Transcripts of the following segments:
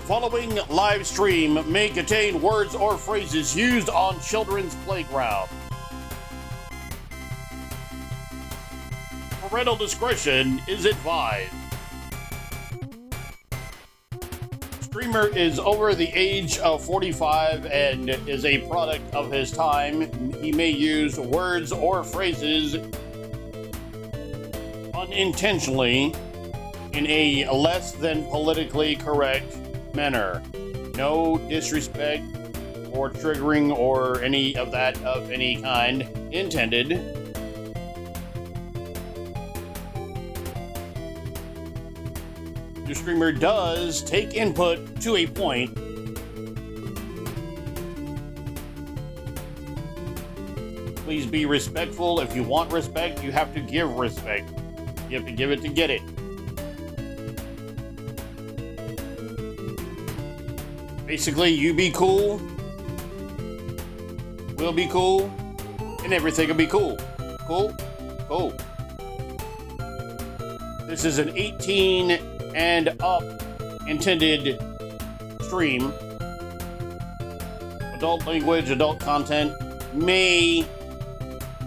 The following live stream may contain words or phrases used on children's playground. Parental discretion is advised. Streamer is over the age of 45 and is a product of his time. He may use words or phrases unintentionally in a less than politically correct manner. No disrespect or triggering or any of that of any kind intended. The streamer does take input to a point. Please be respectful. If you want respect, you have to give respect. You have to give it to get it. Basically, you be cool, we'll be cool, and everything will be cool. Cool? Cool. This is an 18 and up intended stream. Adult language, adult content may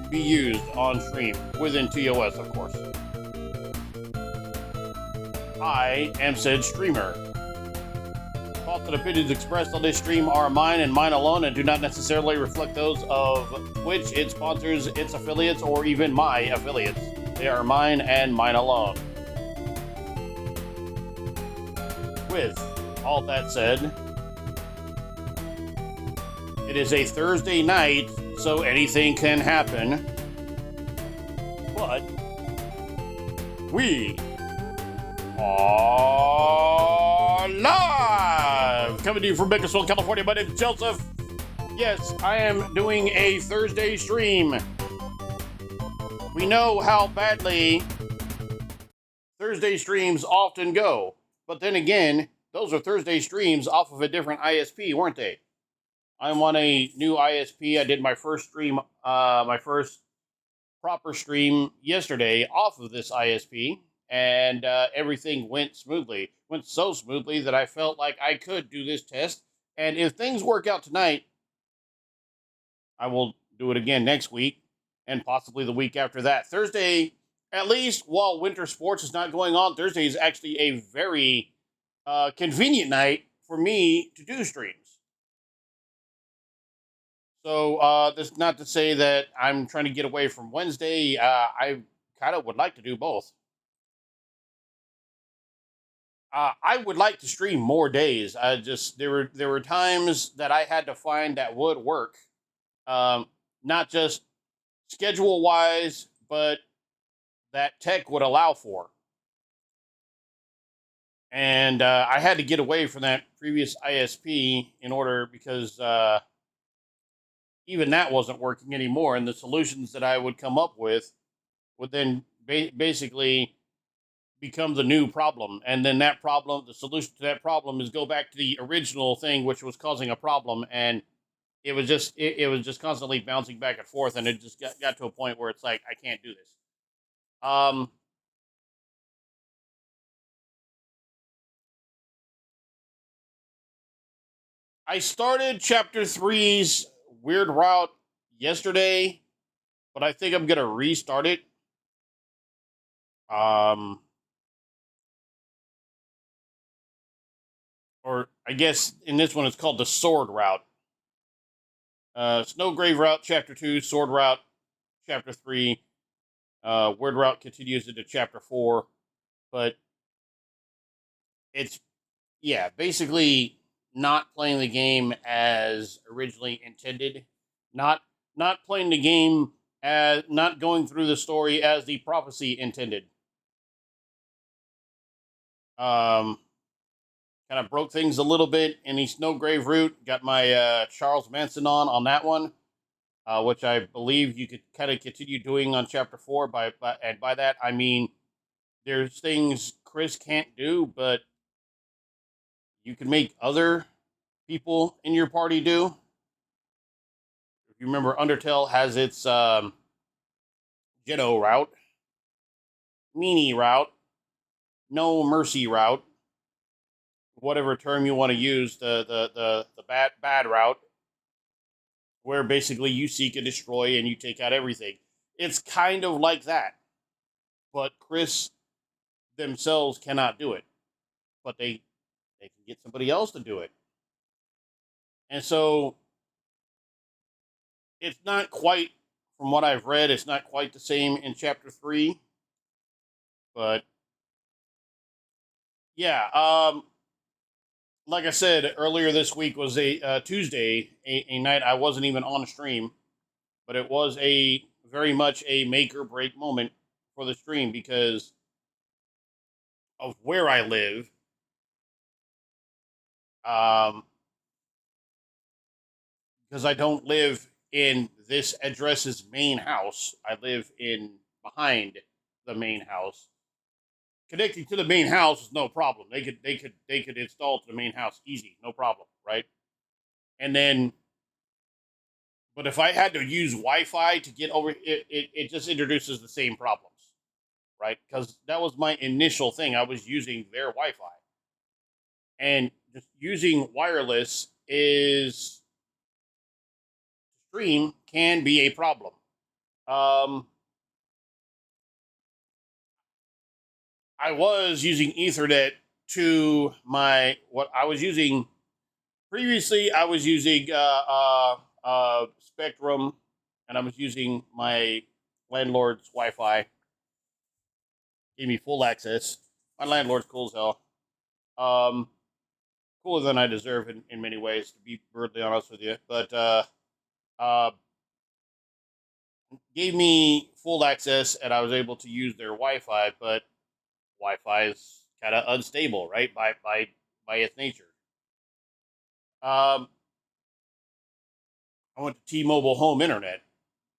be used on stream, within TOS, of course. I am said streamer. Thoughts and opinions expressed on this stream are mine and mine alone and do not necessarily reflect those of Twitch, its sponsors, its affiliates, or even my affiliates. They are mine and mine alone. With all that said, it is a Thursday night, so anything can happen. But we are live! Coming to you from Bakersfield, California. My name is Joseph. Yes, I am doing a Thursday stream. We know how badly Thursday streams often go. But then again, those are Thursday streams off of a different ISP, weren't they? I'm on a new ISP. I did my first stream, my first proper stream yesterday off of this ISP. And everything went smoothly. Went so smoothly that I felt like I could do this test. And if things work out tonight, I will do it again next week and possibly the week after that. Thursday, at least while winter sports is not going on, Thursday is actually a very convenient night for me to do streams. So this is not to say that I'm trying to get away from Wednesday. I kind of would like to do both. I would like to stream more days. There were times that I had to find that would work, not just schedule wise, but that tech would allow for. And I had to get away from that previous ISP in order because even that wasn't working anymore, and the solutions that I would come up with would then basically become the new problem, and then that problem, the solution to that problem is go back to the original thing which was causing a problem, and it was just constantly bouncing back and forth, and it just got to a point where it's like I can't do this. I started chapter 3's weird route yesterday, but I think I'm gonna restart it. Or I guess in this one it's called the Sword Route. Snowgrave Route, Chapter 2, Sword Route, Chapter 3. Weird Route continues into Chapter 4. But it's, yeah, basically not playing the game as originally intended. Not playing the game as, not going through the story as the prophecy intended. Kind of broke things a little bit in the Snowgrave route. Got my Charles Manson on that one, which I believe you could kind of continue doing on Chapter 4. And by that, I mean there's things Chris can't do, but you can make other people in your party do. If you remember, Undertale has its Jedi route, Meanie route, No Mercy route, whatever term you want to use, the bad route, where basically you seek and destroy and you take out everything. It's kind of like that, but Chris themselves cannot do it, but they can get somebody else to do it, and so it's not quite, from what I've read, it's not quite the same in chapter 3, but yeah, like I said earlier, this week was a Tuesday, a night I wasn't even on stream, but it was a very much a make or break moment for the stream because of where I live. Um, because I don't live in this address's main house. I live in behind the main house. Connecting to the main house is no problem. They could install to the main house easy, no problem, right? And then, but if I had to use Wi-Fi to get over it just introduces the same problems, right? Because that was my initial thing. I was using their Wi-Fi, and just using wireless is stream can be a problem. Um, I was using Ethernet to my what I was using previously. I was using Spectrum, and I was using my landlord's Wi-Fi. Gave me full access. My landlord's cool as hell. Um, Cooler than I deserve in many ways, to be brutally honest with you. But uh, gave me full access, and I was able to use their Wi-Fi. But Wi-Fi is kind of unstable, right? By its nature. Um, I went to T-Mobile Home Internet,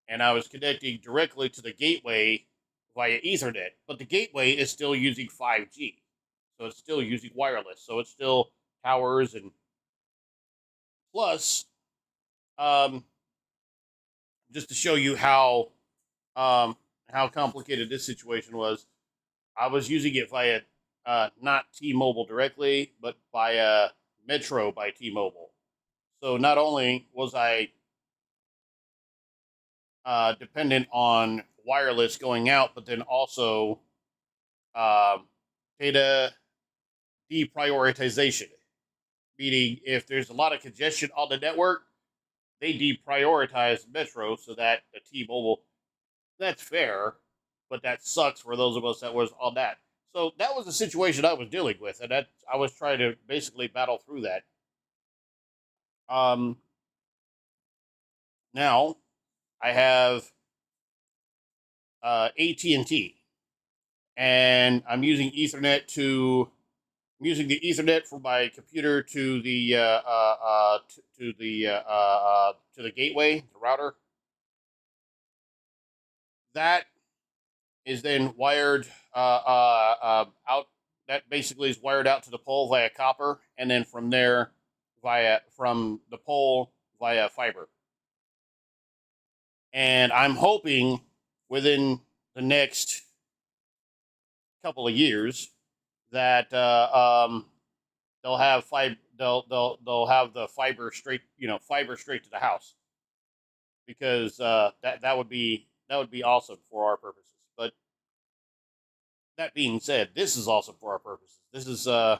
and I was connecting directly to the gateway via Ethernet. But the gateway is still using 5G, so it's still using wireless. So it's still towers and plus, um, just to show you um, how complicated this situation was. I was using it via not T-Mobile directly, but via Metro by T-Mobile. So not only was I dependent on wireless going out, but then also um, data deprioritization, meaning if there's a lot of congestion on the network, they deprioritize Metro so that the T-Mobile, that's fair, but that sucks for those of us that was on that. So that was the situation I was dealing with, and that I was trying to basically battle through that. Um, Now I have AT&T, and I'm using the Ethernet for my computer to the to the gateway, the router. That is then wired out. That basically is wired out to the pole via copper, and then from there via from the pole via fiber. And I'm hoping within the next couple of years that they'll have they'll have the fiber straight, fiber straight to the house, because that would be awesome for our purposes. But that being said, this is awesome for our purposes. This is I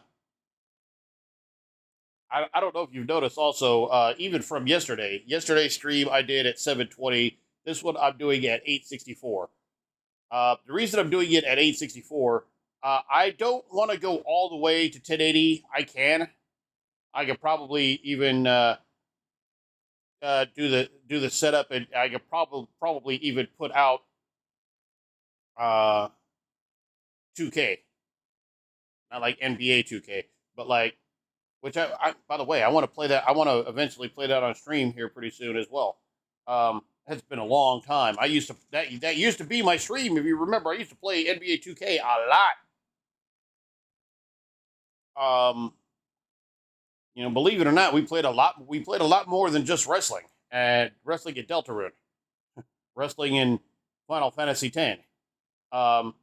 don't know if you've noticed also, even from yesterday's stream I did at 720. This one I'm doing at 864. The reason I'm doing it at 864, I don't want to go all the way to 1080. I could probably even do the setup, and I could probably even put out uh, 2K, not like NBA 2K, but like, which I by the way, I want to play that. I want to eventually play that on stream here pretty soon as well. It's been a long time. I used to that used to be my stream. If you remember, I used to play NBA 2K a lot. Believe it or not, we played a lot. We played a lot more than just wrestling. Wrestling at Deltarune, wrestling in Final Fantasy X.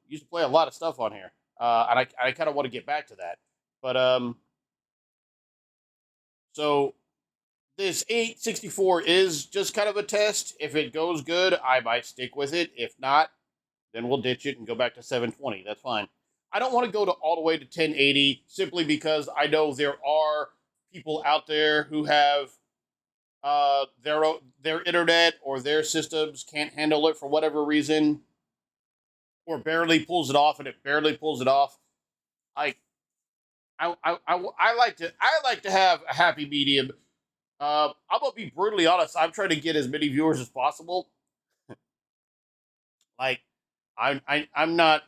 Used to play a lot of stuff on here, and I kind of want to get back to that. But So this 864 is just kind of a test. If it goes good, I might stick with it. If not, then we'll ditch it and go back to 720. That's fine. I don't want to go to all the way to 1080 simply because I know there are people out there who have their internet or their systems can't handle it for whatever reason, or barely pulls it off, and it barely pulls it off. Like I like to have a happy medium. I'm gonna be brutally honest. I'm trying to get as many viewers as possible. Like I'm not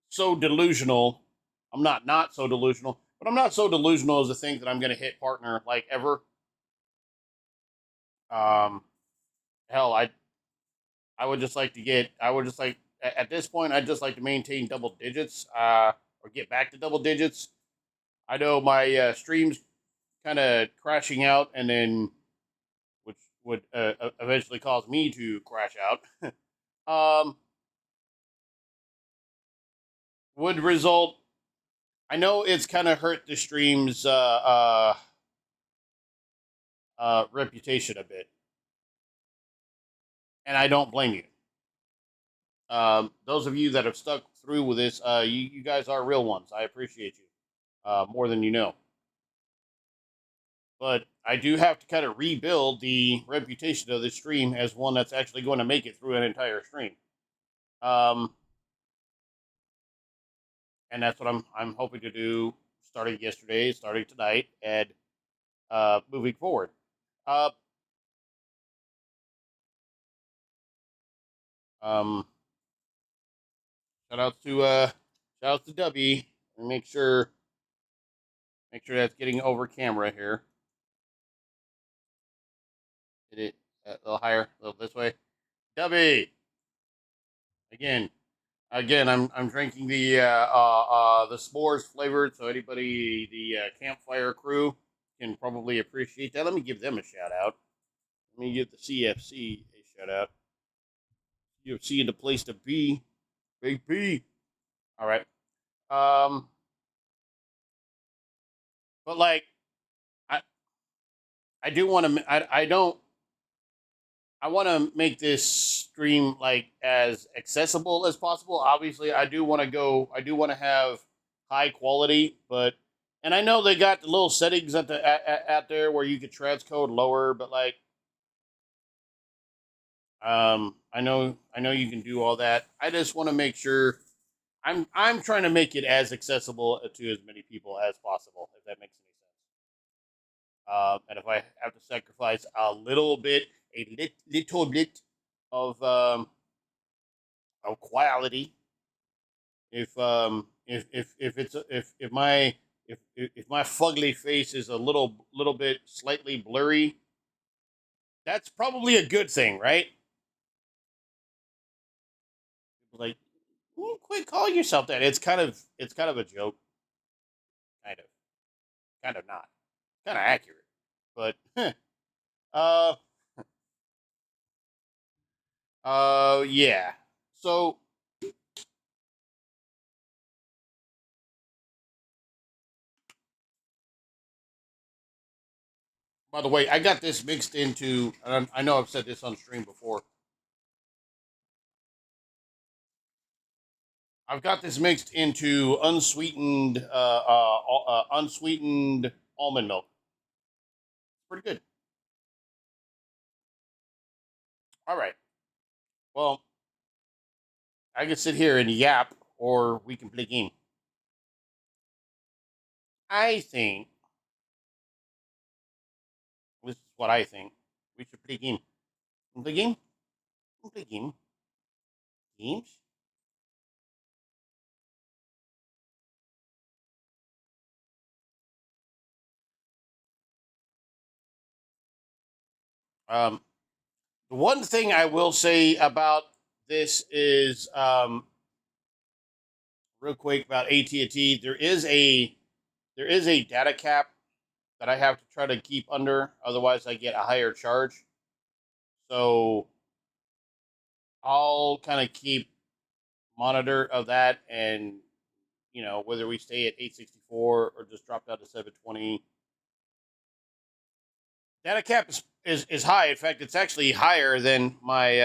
so delusional. I'm not so delusional, but I'm not so delusional as to think that I'm gonna hit partner like ever. Um, hell, I would just like to get. I would just like at this point. I'd just like to maintain double digits. Or get back to double digits. I know my streams kind of crashing out, and then which would eventually cause me to crash out. um, would result. I know it's kind of hurt the stream's reputation a bit, and I don't blame you. Those of you that have stuck through with this, you guys are real ones. I appreciate you more than you know. But I do have to kind of rebuild the reputation of this stream as one that's actually going to make it through an entire stream. Um, and that's what I'm hoping to do, starting yesterday, starting tonight, and moving forward. Uh, um, shout out to W. Make sure that's getting over camera here. Hit it a little higher, a little this way. W. Again, I'm drinking the s'mores flavored, so anybody the campfire crew can probably appreciate that. Let me give them a shout out. Let me give the CFC a shout out. UFC in the place to be, baby. All right. Um, but like I I do want to I don't I want to make this stream like as accessible as possible. Obviously, I do want to have high quality, but and I know they got the little settings at there where you could transcode lower, but like I know you can do all that. I just want to make sure I'm trying to make it as accessible to as many people as possible, if that makes any sense. And if I have to sacrifice a little bit, little bit of quality, if it's if my fugly face is a little bit slightly blurry, that's probably a good thing, right? Like, quit calling yourself that. It's kind of a joke, kind of, kind of not, kind of accurate, but uh yeah. So by the way, I got this mixed into. I know I've said this on stream before. I've got this mixed into unsweetened almond milk. Pretty good. All right. Well, I can sit here and yap, or we can play game. I think this is what I think. We should play game. Play game. Play game. Games. Um, the one thing I will say about this is, real quick about AT&T. There is a data cap that I have to try to keep under. Otherwise, I get a higher charge. So I'll kind of keep monitor of that, and whether we stay at 864 or just drop down to 720. data cap is high. In fact, it's actually higher than my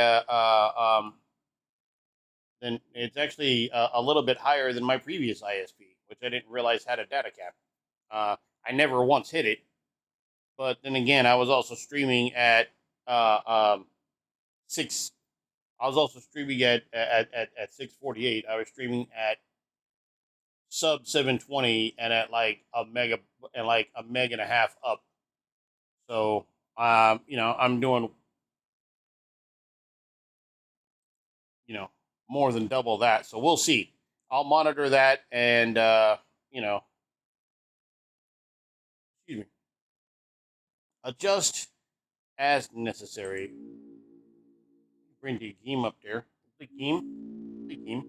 then it's actually a little bit higher than my previous ISP, which I didn't realize had a data cap. I never once hit it, but then again, I was also streaming at six. I was also streaming at 648. I was streaming at sub 720 and at like a mega and like a meg and a half up. So I'm doing you know more than double that. So we'll see. I'll monitor that and you know excuse me adjust as necessary. Bring the game up there. The game. The game.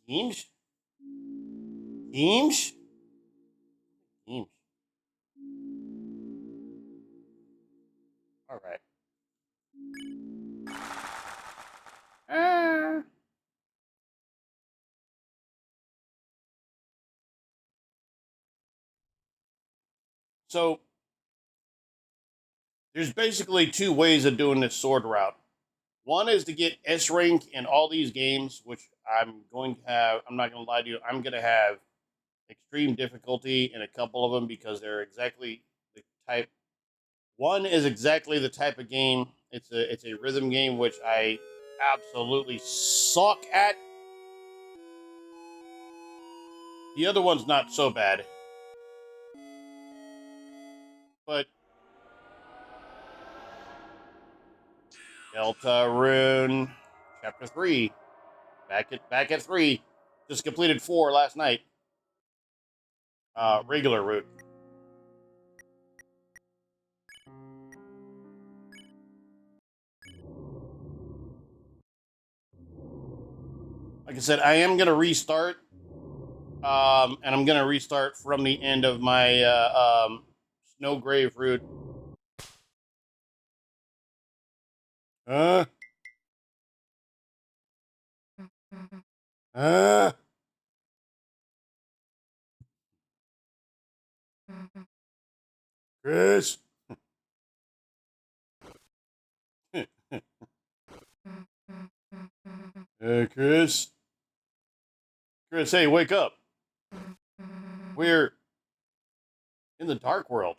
Games. Games. Games. All right. Uh, so there's basically two ways of doing this sword route. One is to get S rank in all these games, which I'm going to have. I'm not going to lie to you. I'm going to have extreme difficulty in a couple of them because they're exactly the type. One is exactly the type of game. It's a rhythm game which I absolutely suck at. The other one's not so bad, but Deltarune Chapter 3, back at 3, just completed 4 last night. Regular route. Like I said, I am gonna restart, and I'm gonna restart from the end of my Snowgrave route. Uh, uh, Chris. Chris. Chris, hey, wake up. We're in the dark world.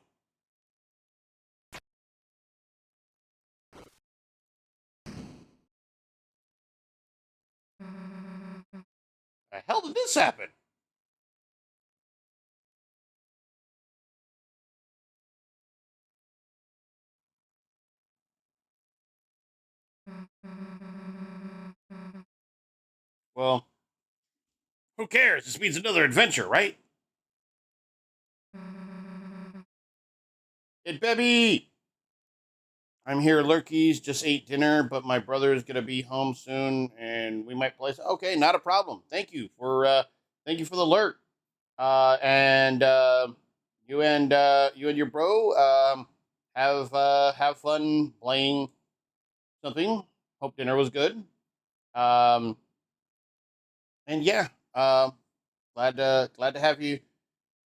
The hell did this happen? Well, who cares? This means another adventure, right? Hey, baby! I'm here, Lurkies. Just ate dinner, but my brother is gonna be home soon, and we might play. Okay, not a problem. Thank you for the lurk. And you and your bro have fun playing something. Hope dinner was good. Um, and yeah, glad to have you.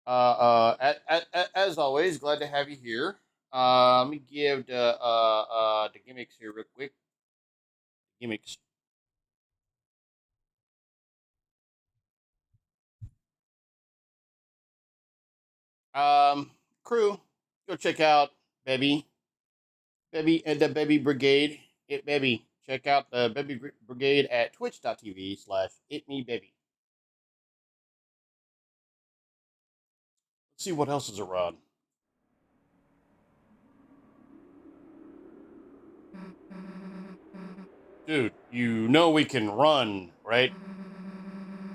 As always, glad to have you here. Let me give the gimmicks here real quick. Gimmicks. Um, Crew, go check out Baby and the Baby Brigade. It Baby. Check out the Baby Brigade at twitch.tv/itmebaby. Let's see what else is around. Dude, you know we can run, right?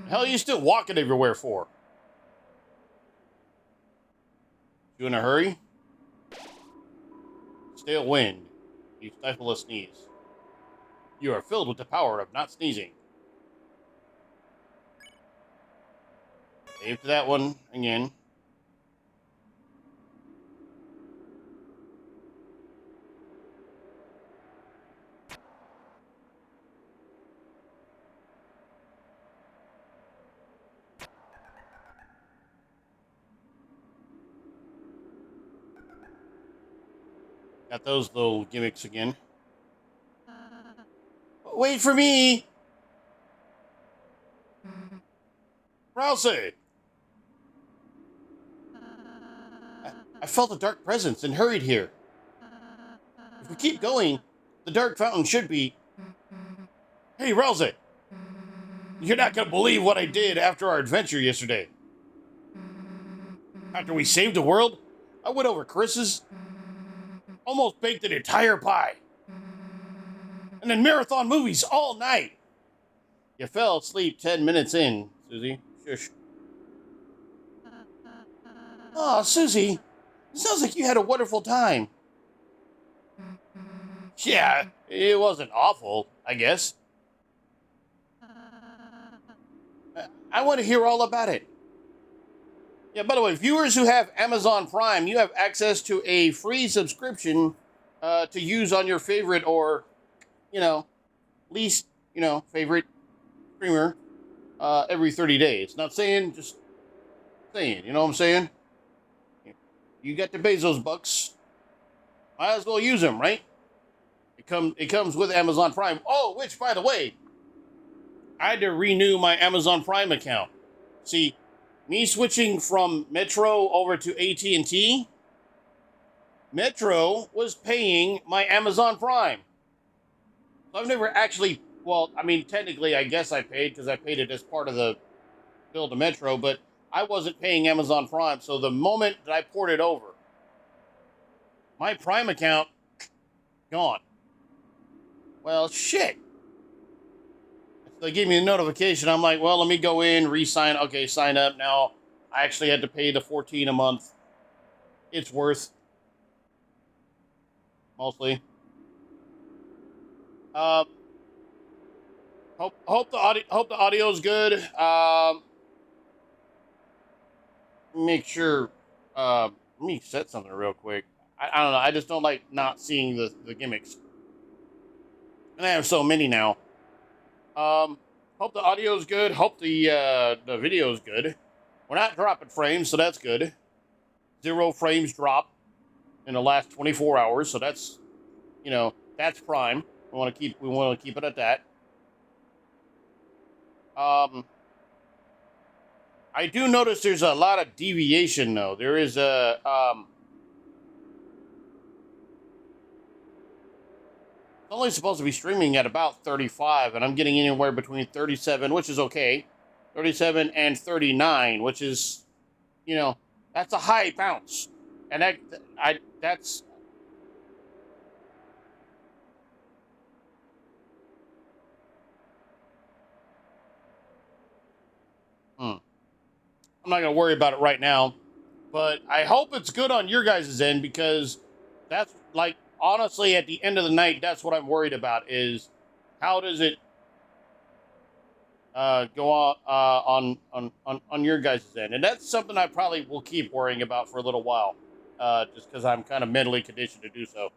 The hell are you still walking everywhere for? You in a hurry? Stale wind. You stifle a sneeze. You are filled with the power of not sneezing. Save to that one again. Got those little gimmicks again. Wait for me! Rousey! I felt a dark presence and hurried here. If we keep going, the dark fountain should be... Hey, Rousey! You're not gonna believe what I did after our adventure yesterday. After we saved the world, I went over Chris's, almost baked an entire pie, and then marathon movies all night. You fell asleep 10 minutes in, Susie. Shush. Oh, Susie, it sounds like you had a wonderful time. Yeah, it wasn't awful, I guess. I want to hear all about it. Yeah, by the way, viewers who have Amazon Prime, you have access to a free subscription to use on your favorite or, least, favorite streamer every 30 days. Not saying, just saying, you know what I'm saying? You got the Bezos bucks. Might as well use them, right? It comes with Amazon Prime. Oh, which, by the way, I had to renew my Amazon Prime account. See, me switching from Metro over to AT&T, Metro was paying my Amazon Prime. So I've never actually, technically I guess I paid because I paid it as part of the bill to Metro, but I wasn't paying Amazon Prime. So the moment that I ported over, my Prime account, gone. Well, shit. They gave me a notification. I'm like, well, let me go in, re-sign. Okay, sign up. Now, I actually had to pay the $14 a month. It's worth. Mostly. Hope the audio's good. Make sure. Let me set something real quick. I don't know. I just don't like not seeing the gimmicks. And I have so many now. Hope the audio's good. Hope the video's good. We're not dropping frames, so that's good. 0 frames drop in the last 24 hours, so that's, that's prime. We want to keep it at that. I do notice there's a lot of deviation, though. There is a only supposed to be streaming at about 35, and I'm getting anywhere between 37, which is okay, 37 and 39, which is, that's a high bounce, and that's. I'm not gonna worry about it right now, but I hope it's good on your guys' end because that's like. Honestly, at the end of the night, that's what I'm worried about is how does it go on your guys' end. And that's something I probably will keep worrying about for a little while, just because I'm kind of mentally conditioned to do so.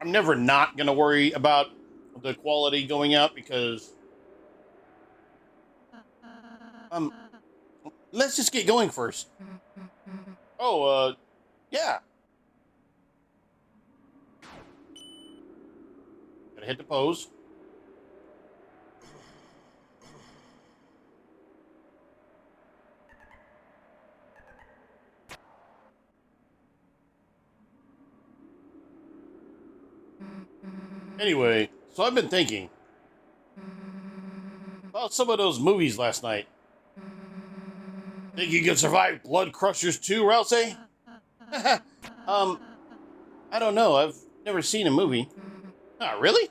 I'm never not going to worry about the quality going up because let's just get going first. Oh, yeah. Gotta hit the pose. Anyway, so I've been thinking about some of those movies last night. Think you can survive Blood Crushers 2, Rousey? I don't know. I've never seen a movie. Oh, really?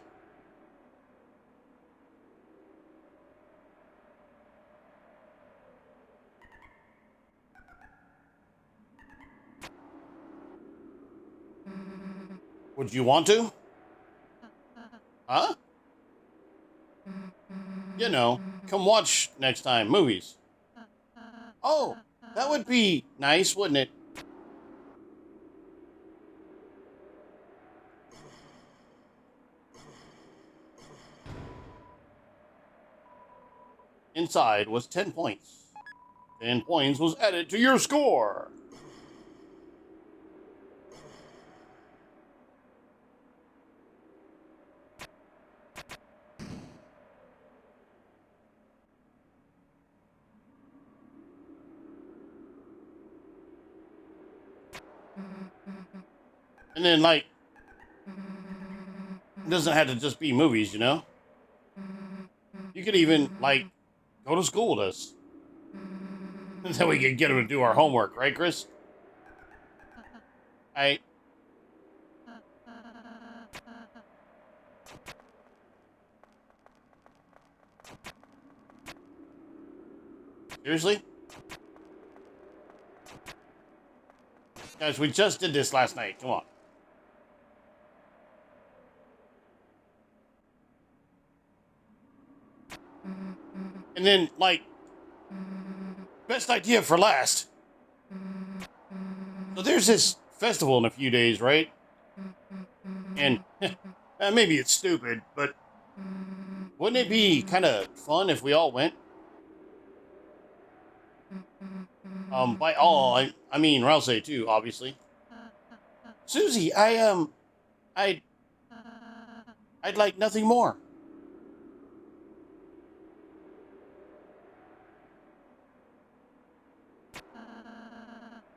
Would you want to? Huh? Come watch next time, movies. Oh, that would be nice, wouldn't it? Inside was 10 points. 10 points was added to your score. And then, like, it doesn't have to just be movies, you know? You could even, like, go to school with us. And then we can get them to do our homework, right, Chris? I. Seriously? Guys, we just did this last night. Come on. And then, like, best idea for last. So there's this festival in a few days, right? And maybe it's stupid, but wouldn't it be kind of fun if we all went? By all, I mean Rouse too, obviously. Susie, I'd like nothing more.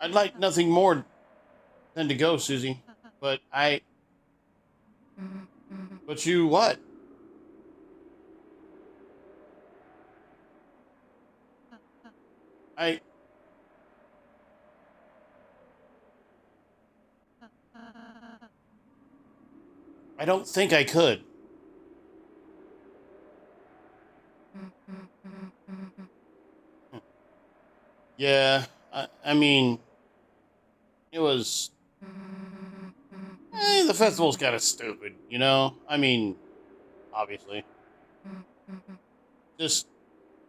I'd like nothing more than to go, Susie. But But you what? I I don't think I could. Yeah, I mean, it was. The festival's kind of stupid, you know? I mean, obviously. Just,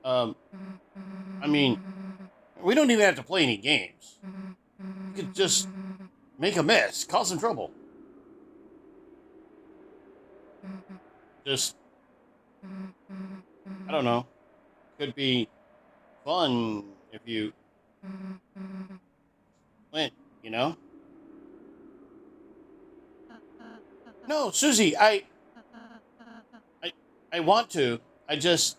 um, I mean, we don't even have to play any games. We could just make a mess, cause some trouble. Just, I don't know. Could be fun if you went, you know? No, Susie, I want to. I just,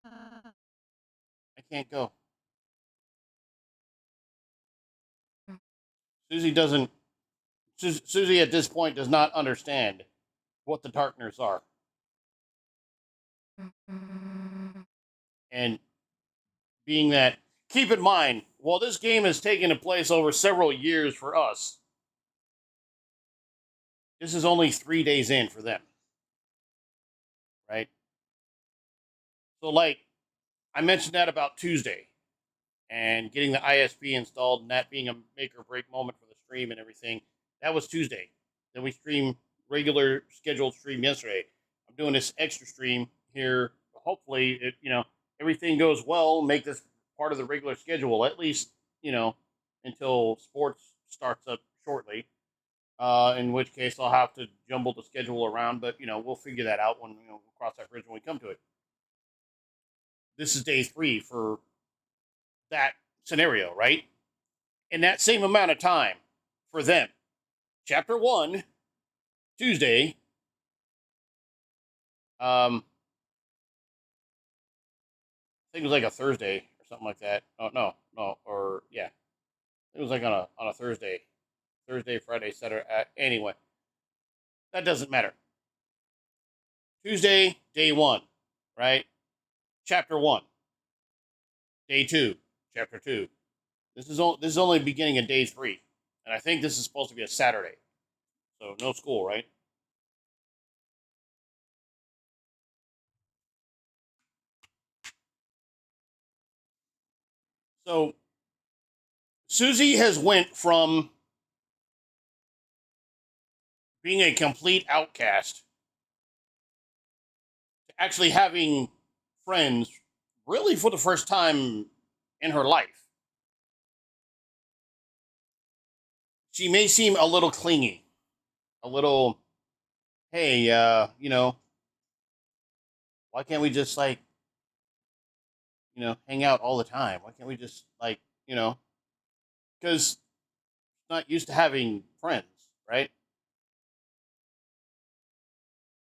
I can't go. Susie doesn't, Susie at this point does not understand what the darkness are. And being that, keep in mind, while this game has taken place over several years for us, this is only 3 days in for them, right? So, like, I mentioned that about Tuesday and getting the ISP installed and that being a make or break moment for the stream and everything. That was Tuesday. Then we streamed regular scheduled stream yesterday. I'm doing this extra stream here. Hopefully, everything goes well. Make this part of the regular schedule at least, until sports starts up shortly. In which case, I'll have to jumble the schedule around, but we'll figure that out when we'll cross that bridge when we come to it. This is day 3 for that scenario, right? In that same amount of time for them. Chapter 1, Tuesday. I think it was like a Thursday or something like that. Oh no, or yeah, it was like on a Thursday, Friday, Saturday. Anyway, that doesn't matter. Tuesday, day 1, right? Chapter 1. Day 2, chapter 2. This is only beginning of day 3, and I think this is supposed to be a Saturday, so no school, right? So Susie has went from being a complete outcast to actually having friends really for the first time in her life. She may seem a little clingy, a little, hey, why can't we just like hang out all the time? Why can't we just, like, because not used to having friends, right?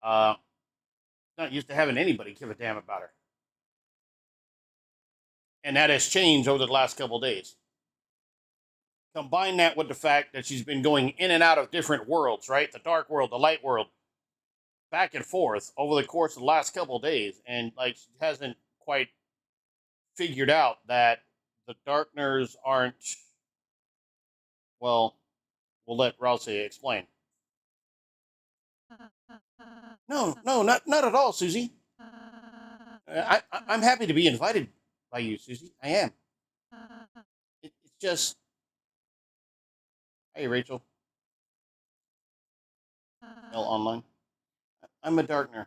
Uh, not used to having anybody give a damn about her. And that has changed over the last couple of days. Combine that with the fact that she's been going in and out of different worlds, right? The dark world, the light world, back and forth over the course of the last couple of days. And, like, she hasn't quite figured out that the Darkners aren't, well, we'll let Rousey explain. No, no, not at all, Susie. I'm happy to be invited by you, Susie. I am. It's just, hey, Rachel, L online. I'm a Darkner.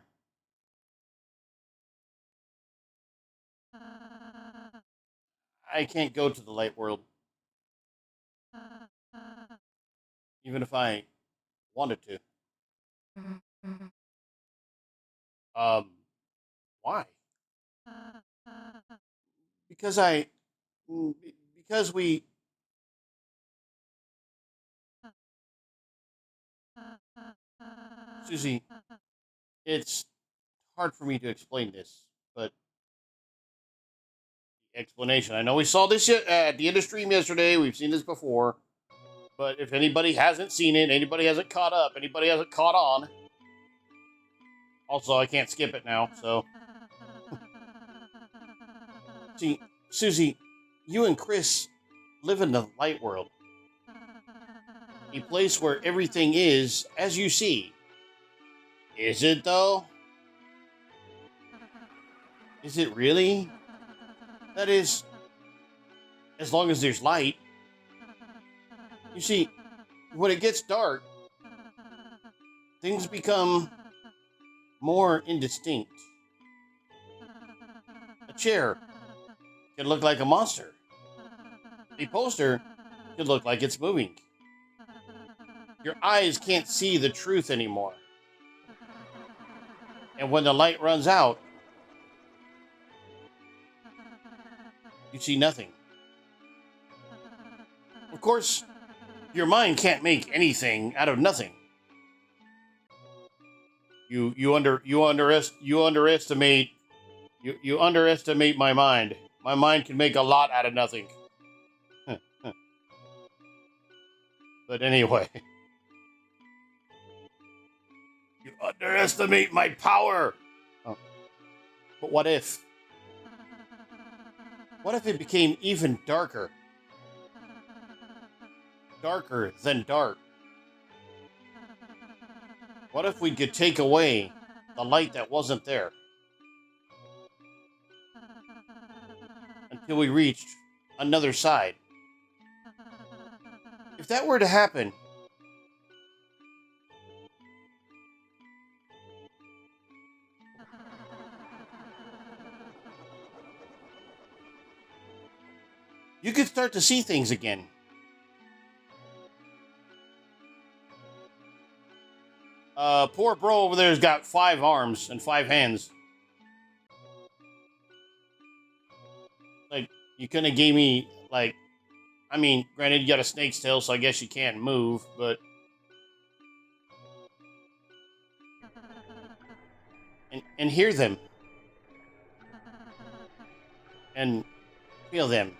I can't go to the light world, even if I wanted to. Um, why? Because because we, Susie, it's hard for me to explain this, but the explanation. I know we saw this at the end of stream yesterday. We've seen this before, but if anybody hasn't seen it, anybody hasn't caught up, anybody hasn't caught on. Also, I can't skip it now, so. See, Susie, you and Chris live in the light world. A place where everything is as you see. Is it, though? Is it really? That is, as long as there's light. You see, when it gets dark, things become more indistinct. A chair can look like a monster. A poster could look like it's moving. Your eyes can't see the truth anymore. And when the light runs out, you see nothing. Of course, your mind can't make anything out of nothing. You underestimate my mind. My mind can make a lot out of nothing. But anyway, you underestimate my power. Oh. But what if? What if it became even darker? Darker than dark. What if we could take away the light that wasn't there? Until we reached another side. If that were to happen, you could start to see things again. Poor bro over there's got 5 arms and 5 hands. Like, you couldn't have gave me, like, I mean, granted you got a snake's tail, so I guess you can't move, but... And hear them. And feel them.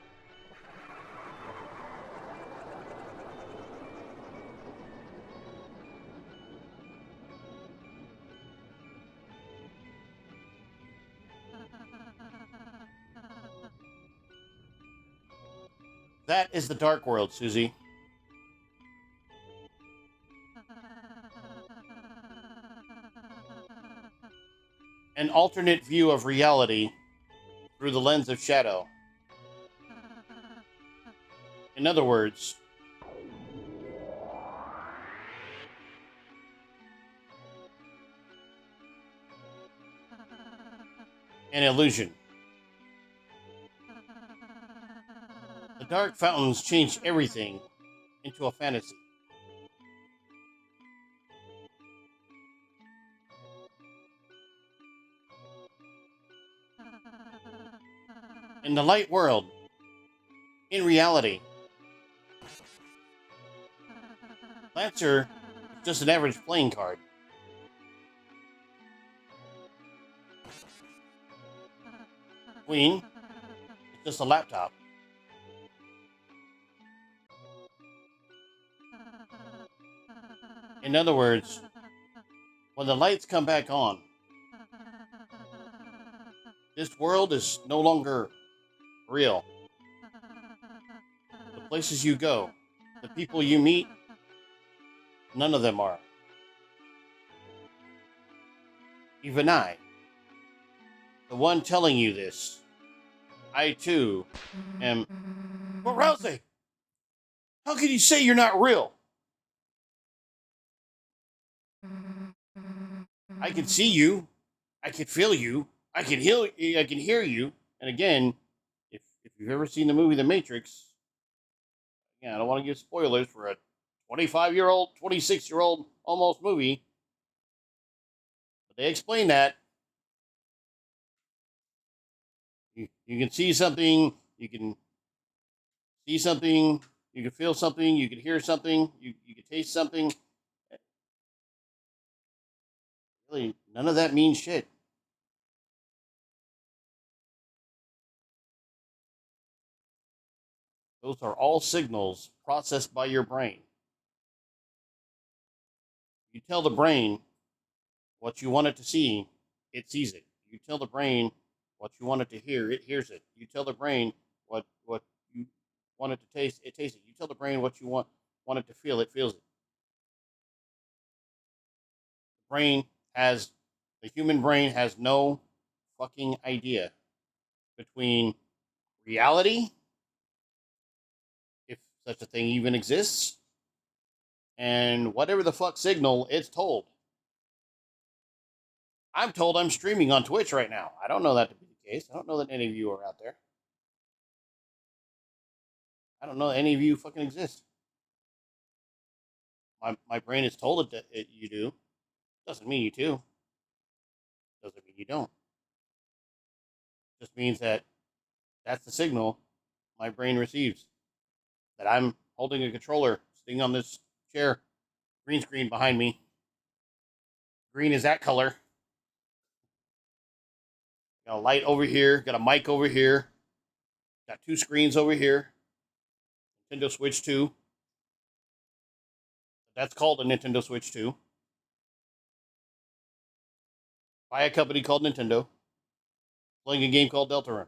That is the dark world, Susie. An alternate view of reality through the lens of shadow. In other words, an illusion. The dark fountains change everything into a fantasy. In the light world, in reality, Lancer is just an average playing card. Queen is just a laptop. In other words, when the lights come back on, this world is no longer real. The places you go, the people you meet, none of them are. Even I, the one telling you this, I too am. But Rousey, how can you say you're not real? I can see you, I can feel you, I can hear you. And again, if you've ever seen the movie The Matrix, again, I don't want to give spoilers for a 25-year-old, 26-year-old almost movie, but they explain that you can see something, you can see something, you can feel something, you can hear something, you can taste something. Really, none of that means shit. Those are all signals processed by your brain. You tell the brain what you want it to see, it sees it. You tell the brain what you want it to hear, it hears it. You tell the brain what you want it to taste, it tastes it. You tell the brain what you want it to feel, it feels it. Brain has the human brain has no fucking idea between reality, if such a thing even exists, and whatever the fuck signal it's told. I'm told I'm streaming on Twitch right now. I don't know that to be the case. I don't know that any of you are out there. I don't know that any of you fucking exist. My brain is told that you do. Doesn't mean you do. Doesn't mean you don't. Just means that that's the signal my brain receives. That I'm holding a controller sitting on this chair, green screen behind me. Green is that color. Got a light over here, got a mic over here, got two screens over here. Nintendo Switch 2. That's called a Nintendo Switch 2. By a company called Nintendo. Playing a game called Deltarune.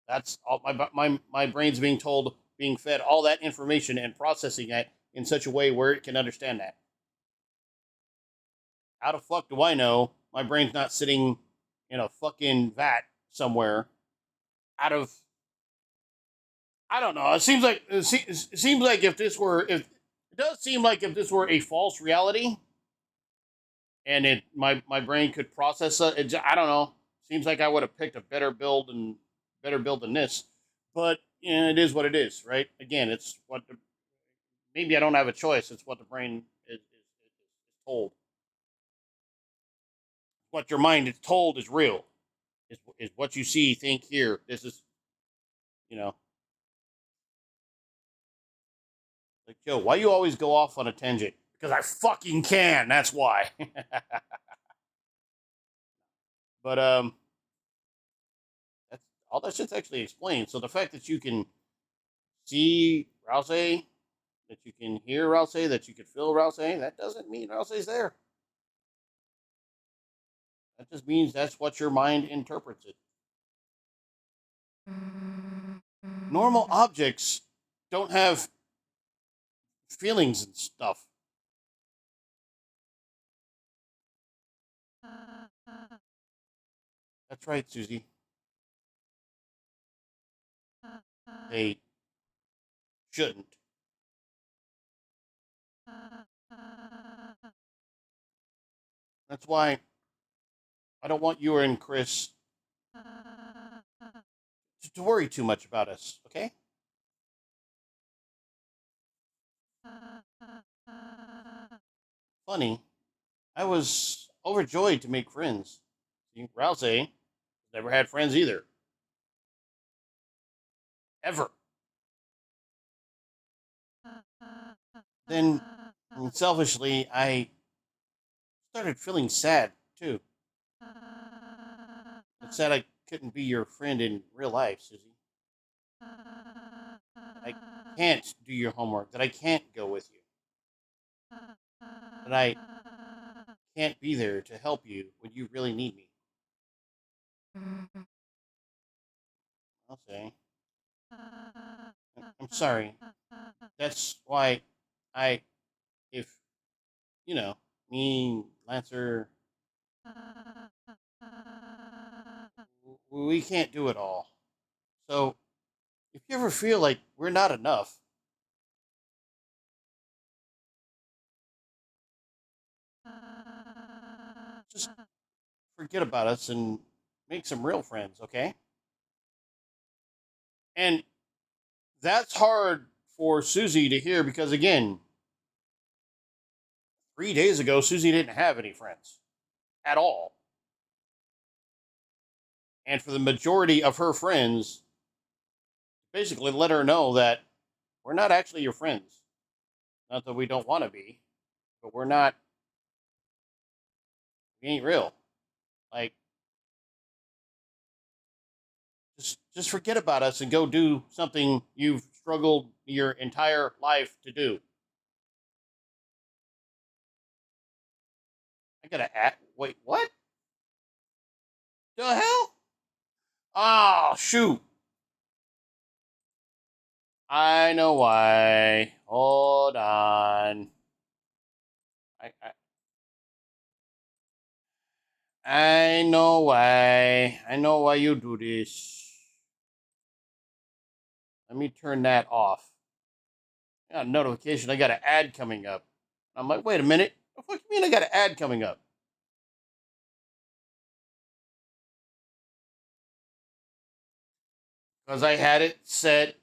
That's all my brain's being told, being fed all that information and processing it in such a way where it can understand that. How the fuck do I know my brain's not sitting in a fucking vat somewhere out of I don't know. It seems like if this were if it does seem like if this were a false reality and my brain could process it, I don't know. Seems like I would have picked a better build than this. But it is what it is, right? Again, it's what maybe I don't have a choice. It's what the brain is told. What your mind is told is real. Is what you see, think, hear. This is you know like Joe. Why you always go off on a tangent? Because I fucking can. That's why. But that's all that shit's actually explained. So the fact that you can see Rousey, that you can hear Rousey, that you can feel Rousey, that doesn't mean Rousey's there. That just means that's what your mind interprets it. Normal objects don't have feelings and stuff. That's right, Susie. They shouldn't. That's why I don't want you and Chris to worry too much about us, okay? Funny, I was overjoyed to make friends. See, Rousey never had friends either. ever. Then, selfishly, I started feeling sad too. It's sad I couldn't be your friend in real life, Susie. That I can't do your homework. That I can't go with you. That I can't be there to help you when you really need me. I'll say. I'm sorry. That's why I, if, you know, me, Lancer, we can't do it all. So, if you ever feel like we're not enough, just forget about us and make some real friends, okay? And that's hard for Susie to hear because, again, 3 days ago, Susie didn't have any friends at all. And for the majority of her friends, basically let her know that we're not actually your friends. Not that we don't want to be, but we're not, we ain't real. Like, just forget about us and go do something you've struggled your entire life to do. I gotta add. Wait, what? The hell? Oh, shoot. I know why. Hold on. I, I, I know why. I know why you do this. Let me turn that off. I got a notification. I got an ad coming up. I'm like, wait a minute. What the fuck you mean I got an ad coming up? Because I had it set.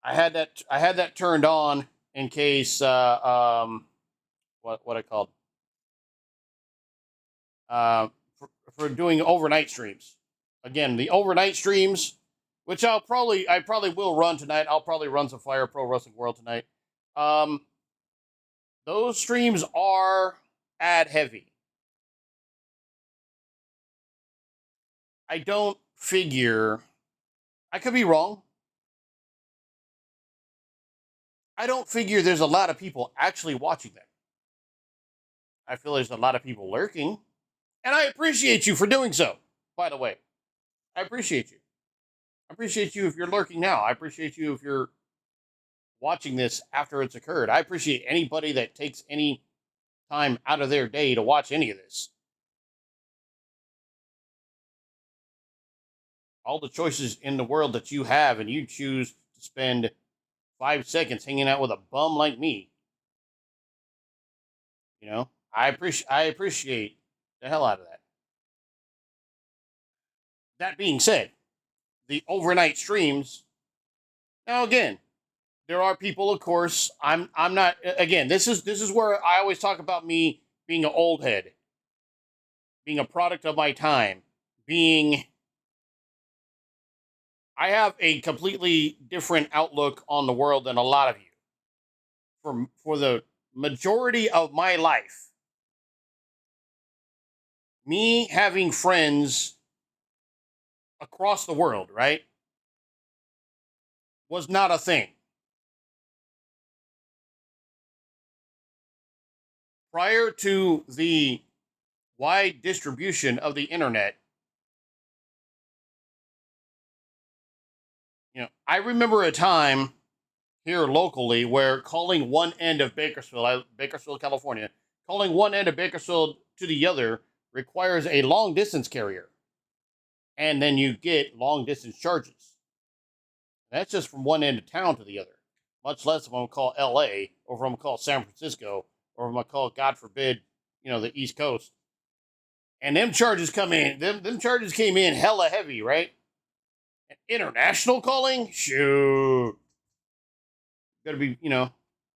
I had that turned on in case what I called uh for doing overnight streams. Again, the overnight streams, which I probably will run tonight. I'll probably run some Fire Pro Wrestling World tonight. Um, those streams are ad heavy. I don't figure. I could be wrong. I don't figure there's a lot of people actually watching them. I feel there's a lot of people lurking, and I appreciate you for doing so. By the way, I appreciate you. I appreciate you if you're lurking now. I appreciate you if you're watching this after it's occurred. I appreciate anybody that takes any time out of their day to watch any of this. All the choices in the world that you have, and you choose to spend 5 seconds hanging out with a bum like me. You know, I appreciate the hell out of that. That being said, the overnight streams. Now again, there are people, of course. I'm not. Again, this is where I always talk about me being an old head, being a product of my time, being. I have a completely different outlook on the world than a lot of you. For the majority of my life, me having friends across the world, right, was not a thing. Prior to the wide distribution of the internet, I remember a time here locally where calling one end of Bakersfield, California, calling one end of Bakersfield to the other requires a long distance carrier. And then you get long distance charges. That's just from one end of town to the other. Much less if I'm going to call LA or if I'm going to call San Francisco or if I'm going to call, God forbid, the East Coast. And them charges come in, them charges came in hella heavy, right? And international calling? Shoot. Gotta be,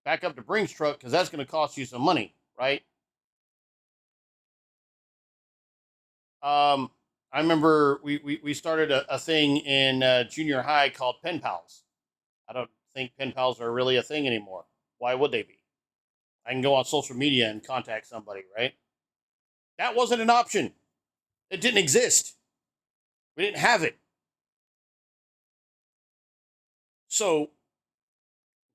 back up to Brinks truck because that's going to cost you some money, right? Um, I remember we started a thing in junior high called pen pals. I don't think pen pals are really a thing anymore. Why would they be? I can go on social media and contact somebody, right? That wasn't an option. It didn't exist. We didn't have it. So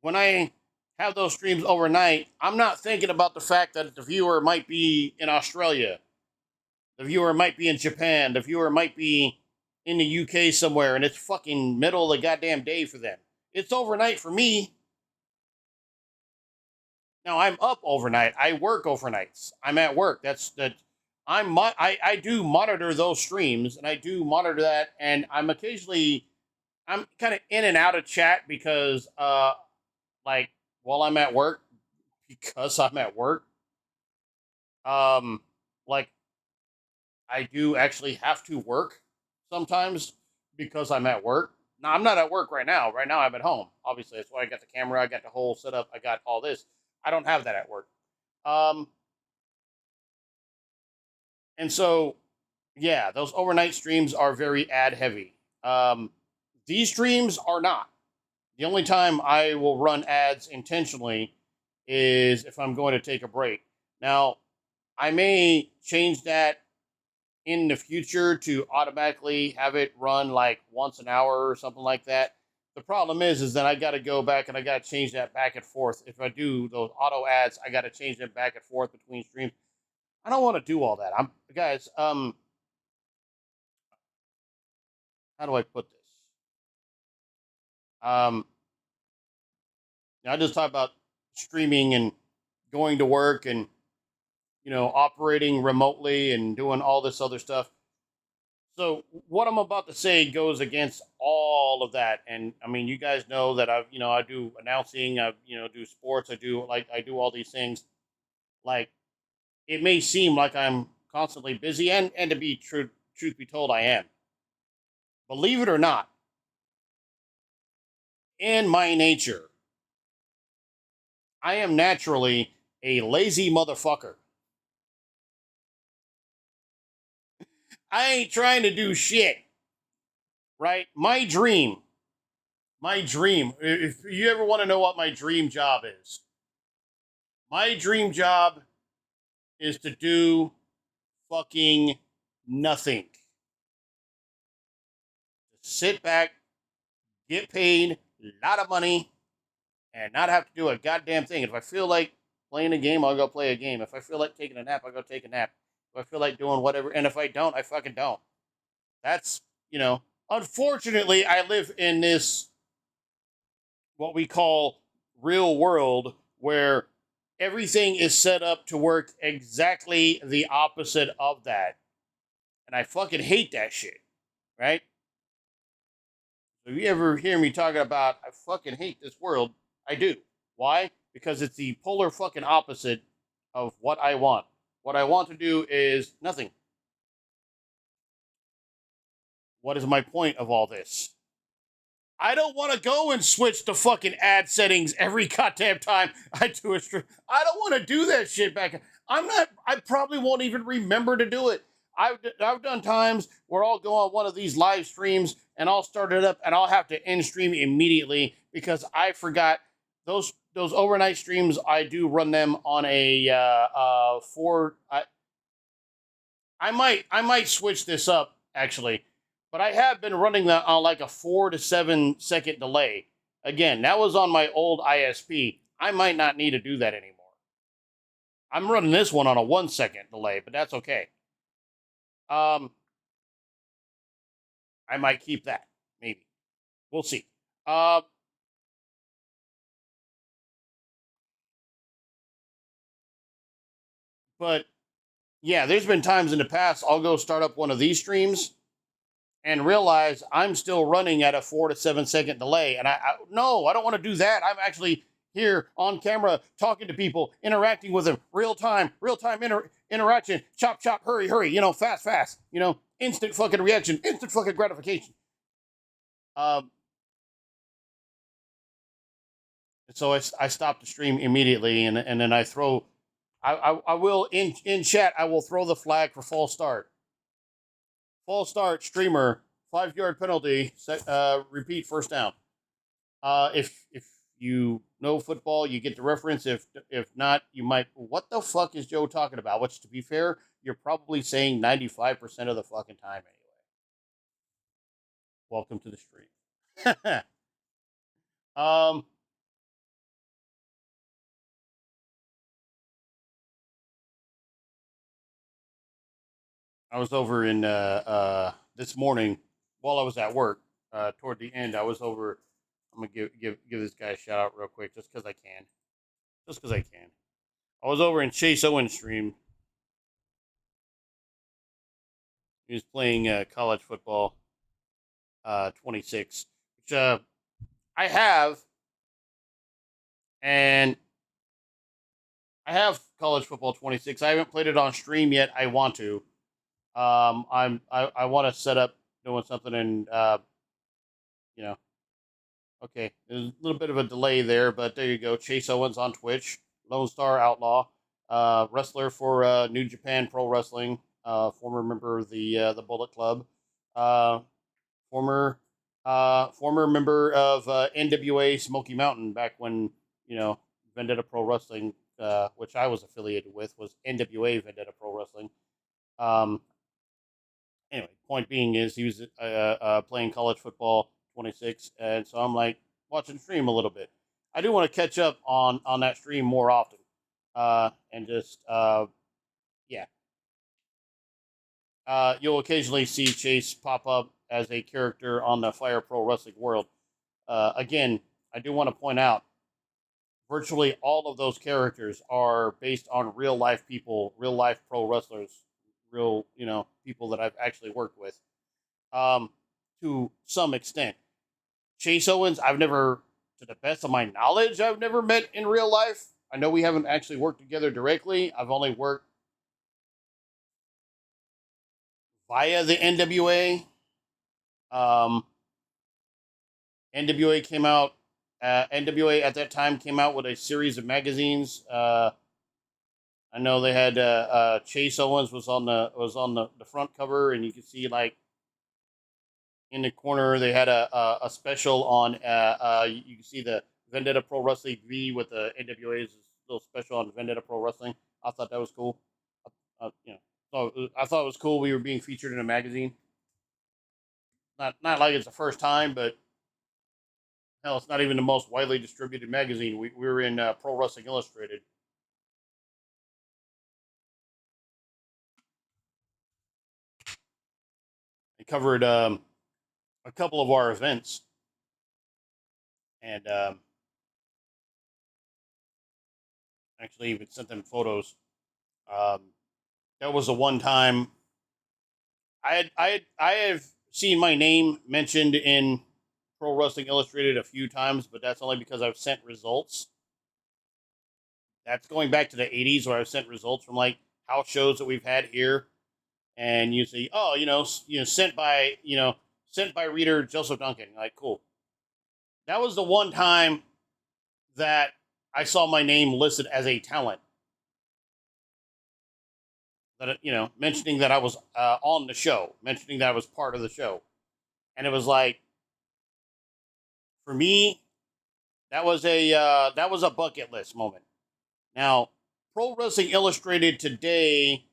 when I have those streams overnight, I'm not thinking about the fact that the viewer might be in Australia, the viewer might be in Japan, the viewer might be in the UK somewhere, and it's fucking middle of the goddamn day for them. It's overnight for me. Now I'm up overnight. I work overnights. I'm at work. That's that. I do monitor those streams, and I do monitor that, and I'm kind of in and out of chat because like while I'm at work, because I'm at work, um like I do actually have to work sometimes because I'm at work. Now I'm not at work right now. Right now I'm at home. Obviously, that's why I got the camera, I got the whole setup, I got all this. I don't have that at work. Um and so yeah, those overnight streams are very ad heavy. These streams are not. The only time I will run ads intentionally is if I'm going to take a break. Now, I may change that in the future to automatically have it run like once an hour or something like that. The problem is that I got to go back and I got to change that back and forth. If I do those auto ads, I got to change them back and forth between streams. I don't want to do all that. I'm guys. How do I put this? Um, I just talk about streaming and going to work and operating remotely and doing all this other stuff. So what I'm about to say goes against all of that, and I mean, you guys know that I do announcing, I do sports, I do all these things. Like it may seem like I'm constantly busy, and to be truth be told, I am. Believe it or not, in my nature, I am naturally a lazy motherfucker. I ain't trying to do shit, right? My dream. If you ever want to know what my dream job is, my dream job is to do fucking nothing. Just sit back, get paid a lot of money, and not have to do a goddamn thing. If I feel like playing a game, I'll go play a game. If I feel like taking a nap, I'll go take a nap. If I feel like doing whatever, and if I don't, I fucking don't. That's, unfortunately, I live in this, what we call real world, where everything is set up to work exactly the opposite of that. And I fucking hate that shit, right? So if you ever hear me talking about I fucking hate this world, I do. Why? Because it's the polar fucking opposite of what I want. What I want to do is nothing. What is my point of all this? I don't want to go and switch the fucking ad settings every goddamn time I do a stream. I don't want to do that shit back. I'm not. I probably won't even remember to do it. I've done times where I'll go on one of these live streams and I'll start it up and I'll have to end stream immediately because I forgot those overnight streams. I do run them on a four. I might switch this up actually, but I have been running that on like a 4 to 7 second delay. Again, that was on my old ISP. I might not need to do that anymore. I'm running this one on a 1 second delay, but that's okay. Um, I might keep that. Maybe we'll see. Uh, but yeah, there's been times in the past I'll go start up one of these streams and realize I'm still running at a 4 to 7 second delay. And I no, I don't want to do that. I'm actually here on camera talking to people, interacting with them, real time interaction, chop, chop, hurry, hurry, fast, fast, instant fucking reaction, instant fucking gratification. Um, so I stopped the stream immediately, and then I will in chat, I will throw the flag for false start. False start, streamer, 5 yard penalty, repeat first down. If you know football, you get the reference. If not, you might. What the fuck is Joe talking about? Which, to be fair, you're probably saying 95% of the fucking time anyway. Welcome to the stream. um, I was over in this morning while I was at work. Toward the end, I was over. I'm gonna give this guy a shout out real quick, just because I can. Just because I can. I was over in Chase Owens' stream. He was playing college football 26, which I have, and I have college football 26. I haven't played it on stream yet. I want to. I want to set up doing something, and you know, okay, there's a little bit of a delay there, but there you go. Chase Owens on Twitch, Lone Star Outlaw, wrestler for New Japan Pro Wrestling, former member of the Bullet Club, uh, former former member of NWA Smoky Mountain back when Vendetta Pro Wrestling, which I was affiliated with, was NWA Vendetta Pro Wrestling. Um, anyway, point being is he was playing college football 26, and so I'm like watching stream a little bit. I do want to catch up on that stream more often, and just yeah. You'll occasionally see Chase pop up as a character on the Fire Pro Wrestling World. Again, I do want to point out virtually all of those characters are based on real life people, real life pro wrestlers, real people that I've actually worked with, um, to some extent. Chase Owens, I've never, to the best of my knowledge, I've never met in real life. I know we haven't actually worked together directly. I've only worked via the NWA. Um, NWA came out. NWA at that time came out with a series of magazines. I know they had Chase Owens was on the front cover, and you can see like in the corner they had a special on. You can see the Vendetta Pro Wrestling V with the NWA's little special on Vendetta Pro Wrestling. I thought that was cool. So I thought it was cool. We were being featured in a magazine. Not like it's the first time, but hell, it's not even the most widely distributed magazine. We were in Pro Wrestling Illustrated. It covered a couple of our events, and actually even sent them photos. Um, that was the one time I have seen my name mentioned in Pro Wrestling Illustrated a few times, but that's only because I've sent results. That's going back to the '80s where I've sent results from like house shows that we've had here, and you see, oh, sent by reader Joseph Duncan. Like, cool. That was the one time that I saw my name listed as a talent. That mentioning that I was on the show, mentioning that I was part of the show, and it was like, for me, that was a bucket list moment. Now, Pro Wrestling Illustrated today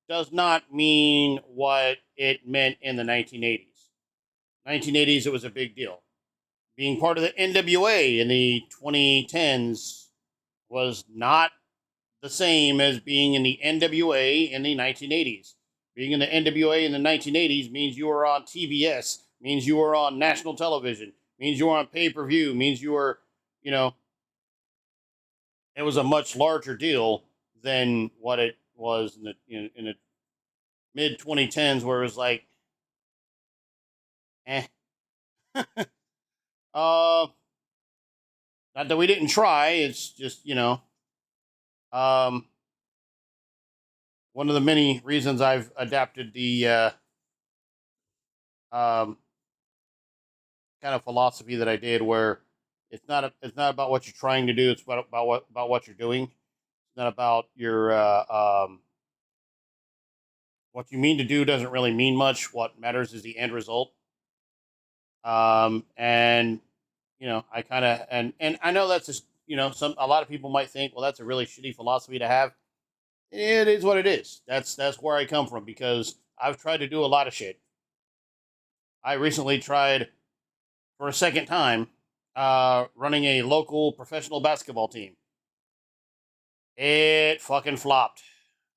does not mean what it meant in the 1980s. 1980s, it was a big deal. Being part of the NWA in the 2010s was not the same as being in the NWA in the 1980s. Being in the NWA in the 1980s means you were on TBS, means you were on national television, means you were on pay-per-view, means you were, it was a much larger deal than what it was in the mid 2010s, where it was like, eh. Not that we didn't try. It's just um, one of the many reasons I've adapted the um, kind of philosophy that I did, where it's not about what you're trying to do. It's about what you're doing. It's not about your what you mean to do doesn't really mean much. What matters is the end result. And I kind of and I know that's just some a lot of people might think, well, that's a really shitty philosophy to have. It is what it is. That's where I come from because I've tried to do a lot of shit. I recently tried for a second time running a local professional basketball team. It fucking flopped.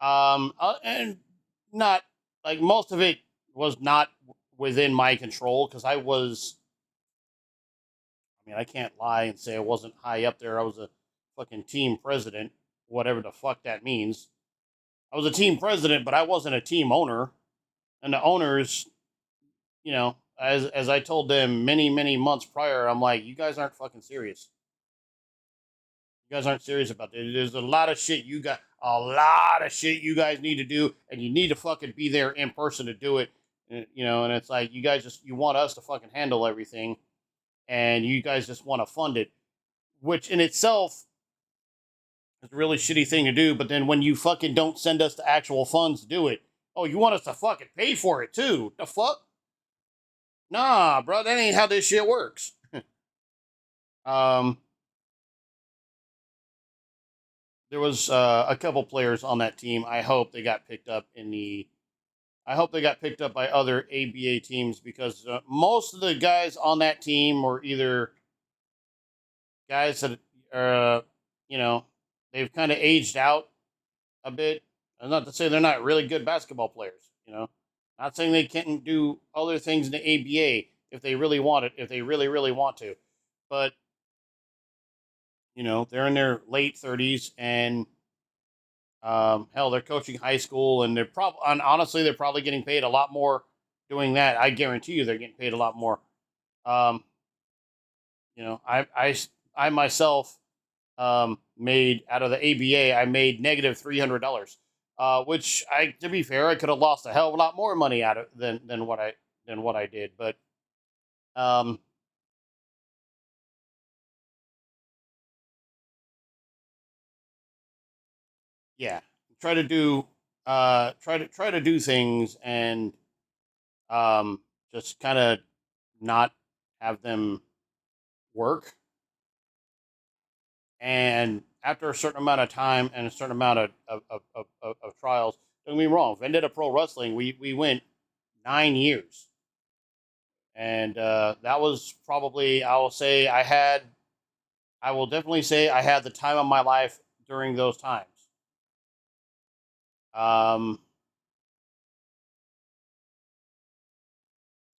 And not like most of it was not within my control because I can't lie and say I wasn't high up there. I was a fucking team president, whatever the fuck that means. I was a team president, but I wasn't a team owner. And the owners, as I told them many months prior, I'm like, you guys aren't fucking serious. You guys aren't serious about this. There's a lot of shit you guys need to do, and you need to fucking be there in person to do it. And it's like you guys you want us to fucking handle everything, and you guys just want to fund it, which in itself is a really shitty thing to do. But then when you fucking don't send us the actual funds to do it, oh, you want us to fucking pay for it too? The fuck? Nah, bro, that ain't how this shit works. um, there was a couple players on that team. I hope they got picked up by other ABA teams because most of the guys on that team were either guys that they've kind of aged out a bit. Not to say they're not really good basketball players. Not saying they can't do other things in the ABA if they really want it, if they really want to, but they're in their late 30s and hell, they're coaching high school, and honestly, they're probably getting paid a lot more doing that. I guarantee you, they're getting paid a lot more. Um, I myself made out of the ABA, I made negative $300, which to be fair, I could have lost a hell of a lot more money out of than what I did, but um, yeah, try to do try to do things and just kind of not have them work. And after a certain amount of time and a certain amount of trials, don't get me wrong, Vendetta Pro Wrestling, we went 9 years. And that was probably, I will definitely say I had the time of my life during those times. Um,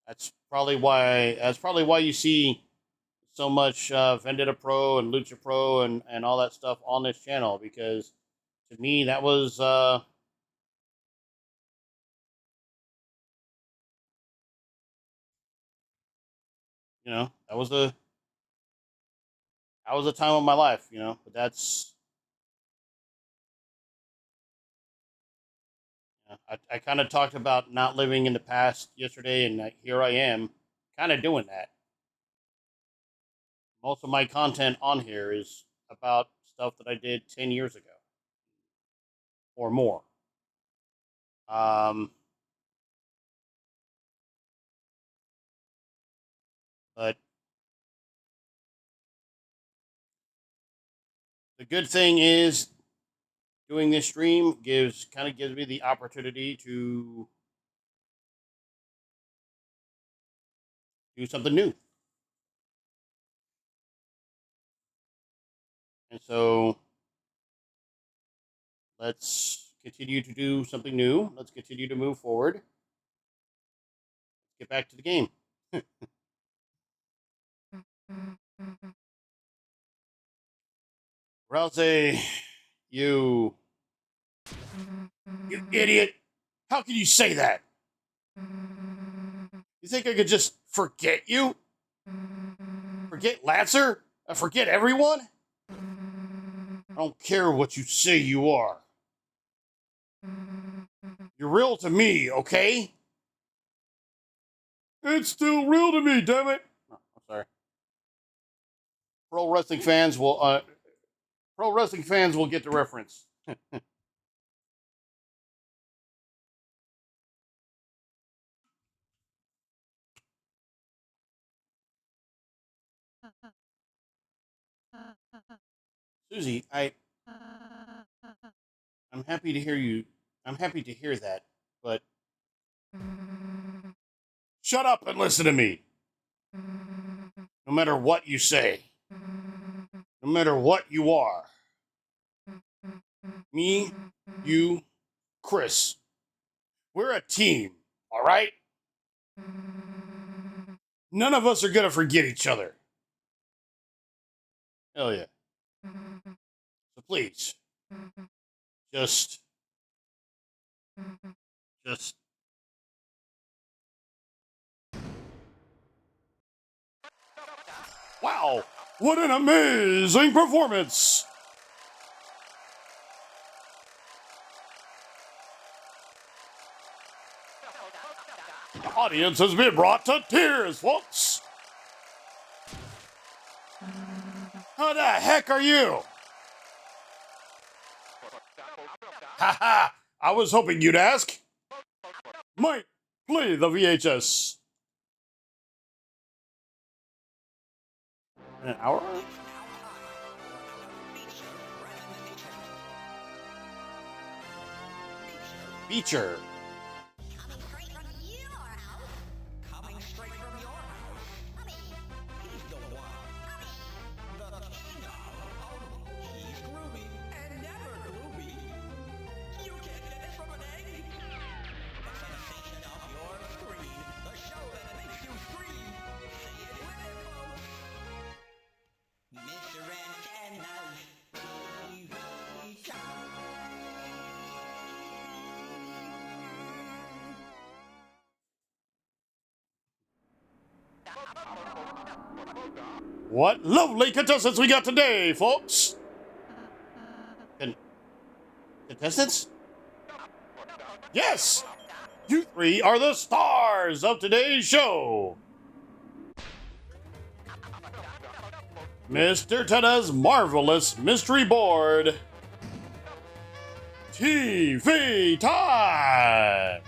that's probably why you see so much Vendetta Pro and Lucha Pro and all that stuff on this channel because to me that was that was the time of my life, but that's I kind of talked about not living in the past yesterday, and here I am kind of doing that. Most of my content on here is about stuff that I did 10 years ago or more. Um, but the good thing is doing this stream gives me the opportunity to do something new. And so let's continue to do something new. Let's continue to move forward. Get back to the game. Rousey, you idiot. How can you say that? You think I could just forget you? Forget Lancer? Forget everyone? I don't care what you say you are. You're real to me, okay? It's still real to me, damn it. Oh, I'm sorry. Pro wrestling fans will get the reference. Susie, I'm happy to hear you. I'm happy to hear that, but shut up and listen to me. No matter what you say, no matter what you are, me, you, Chris, we're a team, all right? None of us are gonna forget each other. Hell yeah. So please, just, just. Wow, what an amazing performance! The audience has been brought to tears, folks. How the heck are you? Haha, I was hoping you'd ask. Mike, play the VHS. An hour? Feature. Coming straight from your house. Mommy, he's the one. Mommy, the king of. He's groovy and never gloomy. You can't get this from an egg. The sensation of your screen. The show that makes you scream. Say it with it, folks. Mr. Antenna's TV time. What lovely contestants we got today, folks! Contestants? Yes! You three are the stars of today's show! Mr. Tedda's Marvelous Mystery Board. TV time!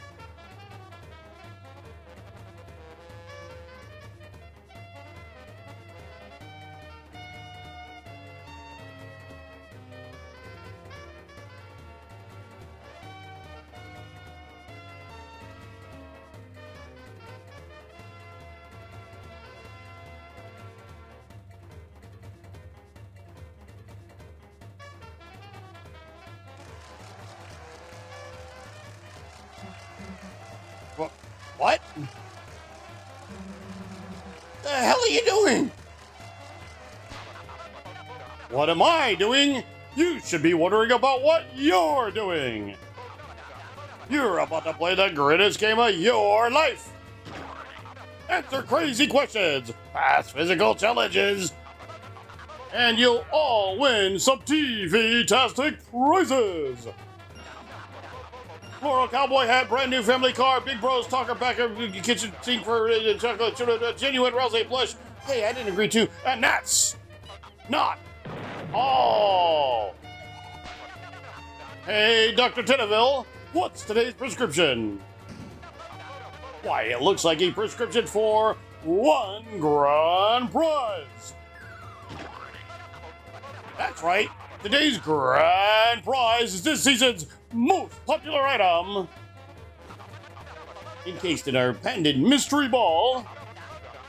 What? The hell are you doing? What am I doing? You should be wondering about what you're doing. You're about to play the greatest game of your life. Answer crazy questions, pass physical challenges, and you'll all win some TV-tastic prizes. Floral cowboy hat, brand new family car, Big Bros talker back of kitchen sink for chocolate, genuine Rousey plush. Hey, I didn't agree to, and that's not all. Hey, Dr. Tenneville, what's today's prescription? Why, it looks like a prescription for one grand prize. That's right. Today's grand prize is this season's most popular item. Encased in our patented mystery ball,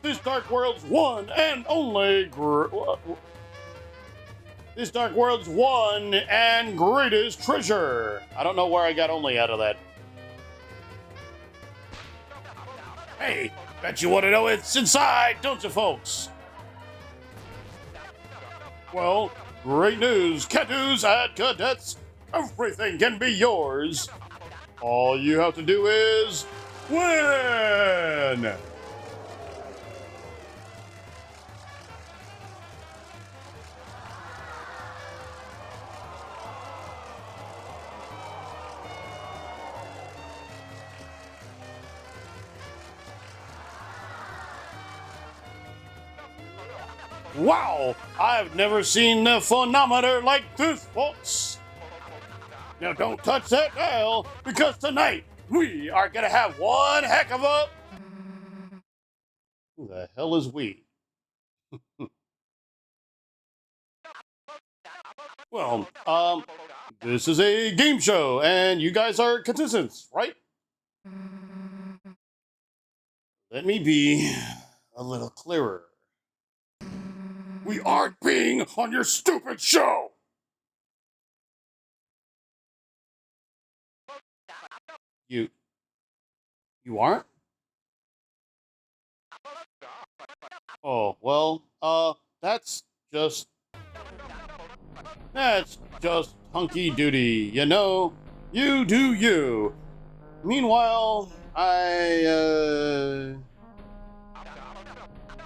this Dark World's one and only this Dark World's one and greatest treasure. I don't know where I got only out of that. Hey, bet you want to know what's inside, don't you, folks? Well, great news, Cadets and Cadets. Everything can be yours. All you have to do is win! Wow! I've never seen a phonometer like this, folks! Now don't touch that dial, because tonight we are gonna have one heck of a... Who the hell is we? Well, this is a game show, and you guys are contestants, right? Let me be a little clearer. We aren't being on your stupid show! You aren't? Oh, well, that's just hunky doody, you know? You do you. Meanwhile,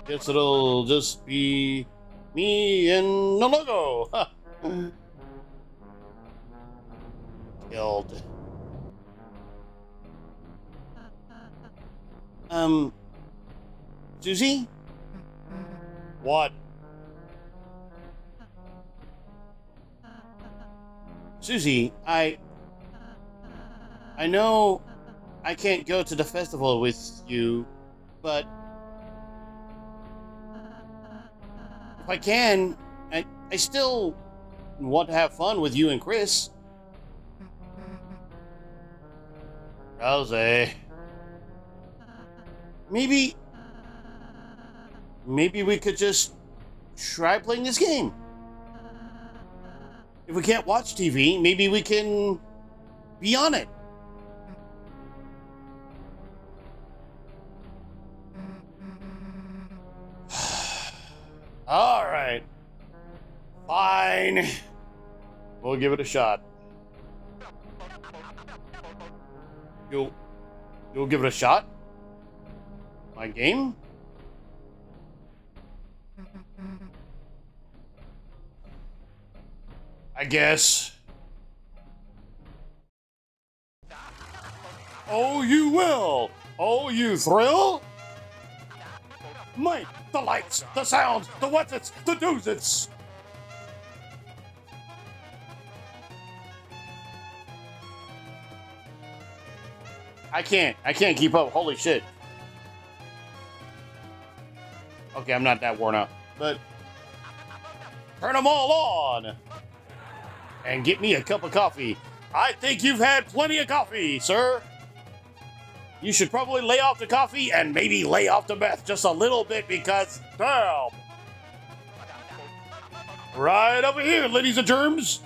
guess it'll just be me and the logo. Killed. Susie? What? Susie, I know I can't go to the festival with you, but if I can, I still want to have fun with you and Chris. Rose. Maybe we could just try playing this game. If we can't watch TV, maybe we can be on it. All right. Fine. We'll give it a shot. You'll give it a shot? My game? I guess. Oh, you will! Oh, you thrill? Might, the lights, the sounds, the what's-its, the do's-its! I can't keep up, holy shit. Okay, I'm not that worn out, but turn them all on! And get me a cup of coffee. I think you've had plenty of coffee, sir. You should probably lay off the coffee and maybe lay off the meth just a little bit because, damn. Right over here, ladies and germs.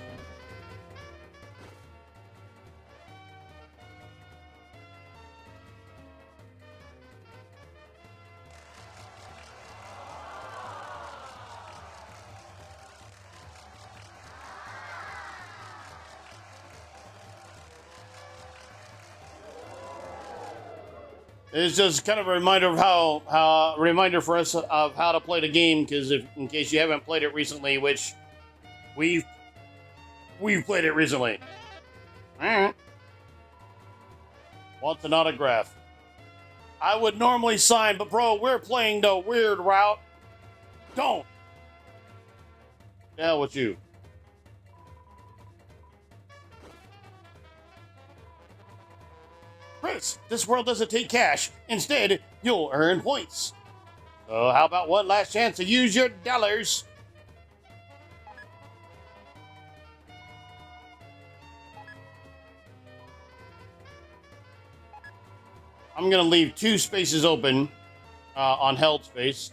It's just kind of a reminder of how reminder for us of how to play the game, because in case you haven't played it recently, which we've played it recently. All right. Wants an autograph. I would normally sign, but bro, we're playing the weird route. Don't. The hell with you. Chris, this world doesn't take cash. Instead, you'll earn points. So how about one last chance to use your dollars? I'm going to leave 2 spaces open on held space.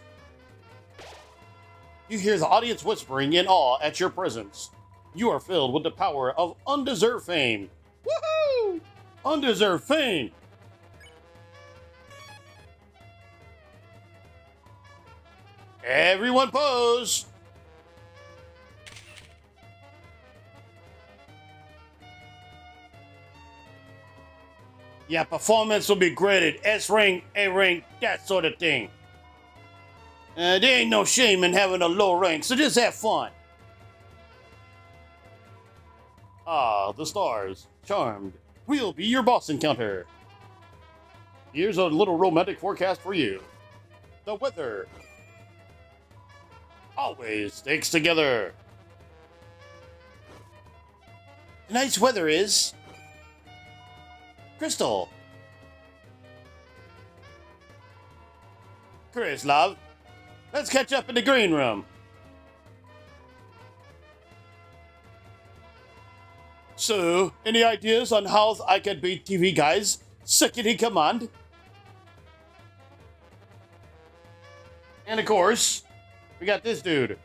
You hear the audience whispering in awe at your presence. You are filled with the power of undeserved fame. Woohoo! Undeserved fame. Everyone pose. Yeah, performance will be graded S rank, A rank, that sort of thing. There ain't no shame in having a low rank, so just have fun. Ah, the stars. Charmed. We'll be your boss encounter. Here's a little romantic forecast for you. The weather always sticks together. Tonight's weather is Crystal. Chris, love, let's catch up in the green room. So, any ideas on how I can beat TV Guys second in command? And of course, we got this dude.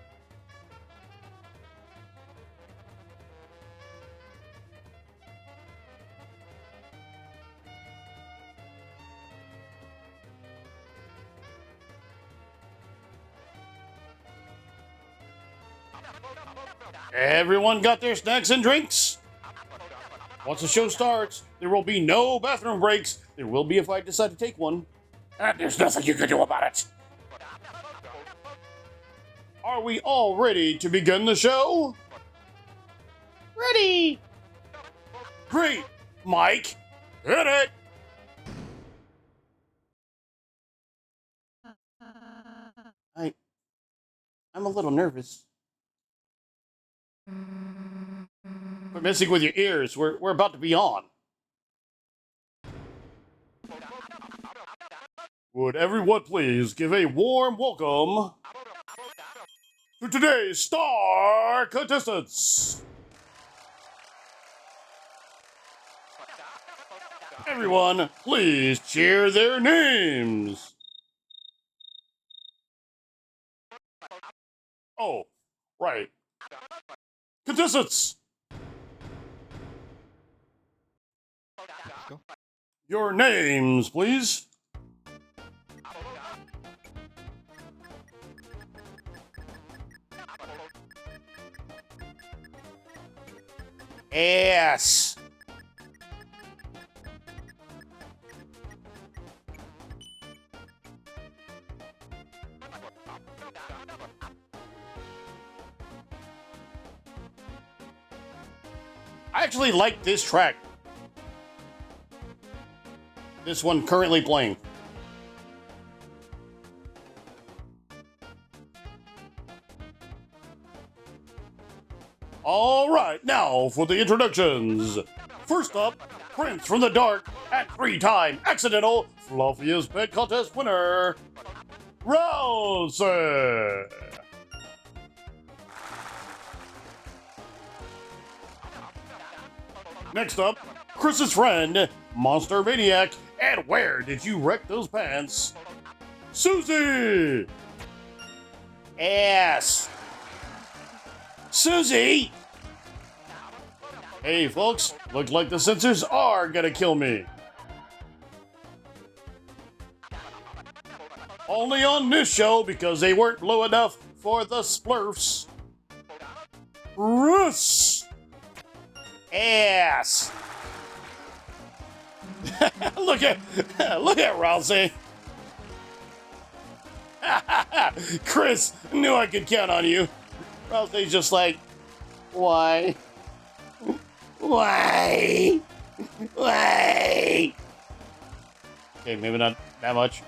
Everyone got their snacks and drinks? Once the show starts, there will be no bathroom breaks. There will be if I decide to take one. And there's nothing you can do about it. Are we all ready to begin the show? Ready! Great! Mike, hit it! I'm a little nervous. Quit messing with your ears. We're about to be on. Would everyone please give a warm welcome to today's star contestants? Everyone, please cheer their names. Oh, right. Contestants! Your names, please. Yes. I actually like this track. This one currently playing. All right, now for the introductions. First up, Prince from the Dark and three-time accidental Fluffiest Pet Contest winner, Rousey. Next up, Chris's friend, Monster Maniac, and where did you wreck those pants? Susie! Ass! Susie! Hey folks, looks like the censors are gonna kill me. Only on this show because they weren't blue enough for the Splurfs. Russ! Ass! look at Rousey. Chris, knew I could count on you. Rousey's just like, why? Why? Why? Okay, maybe not that much.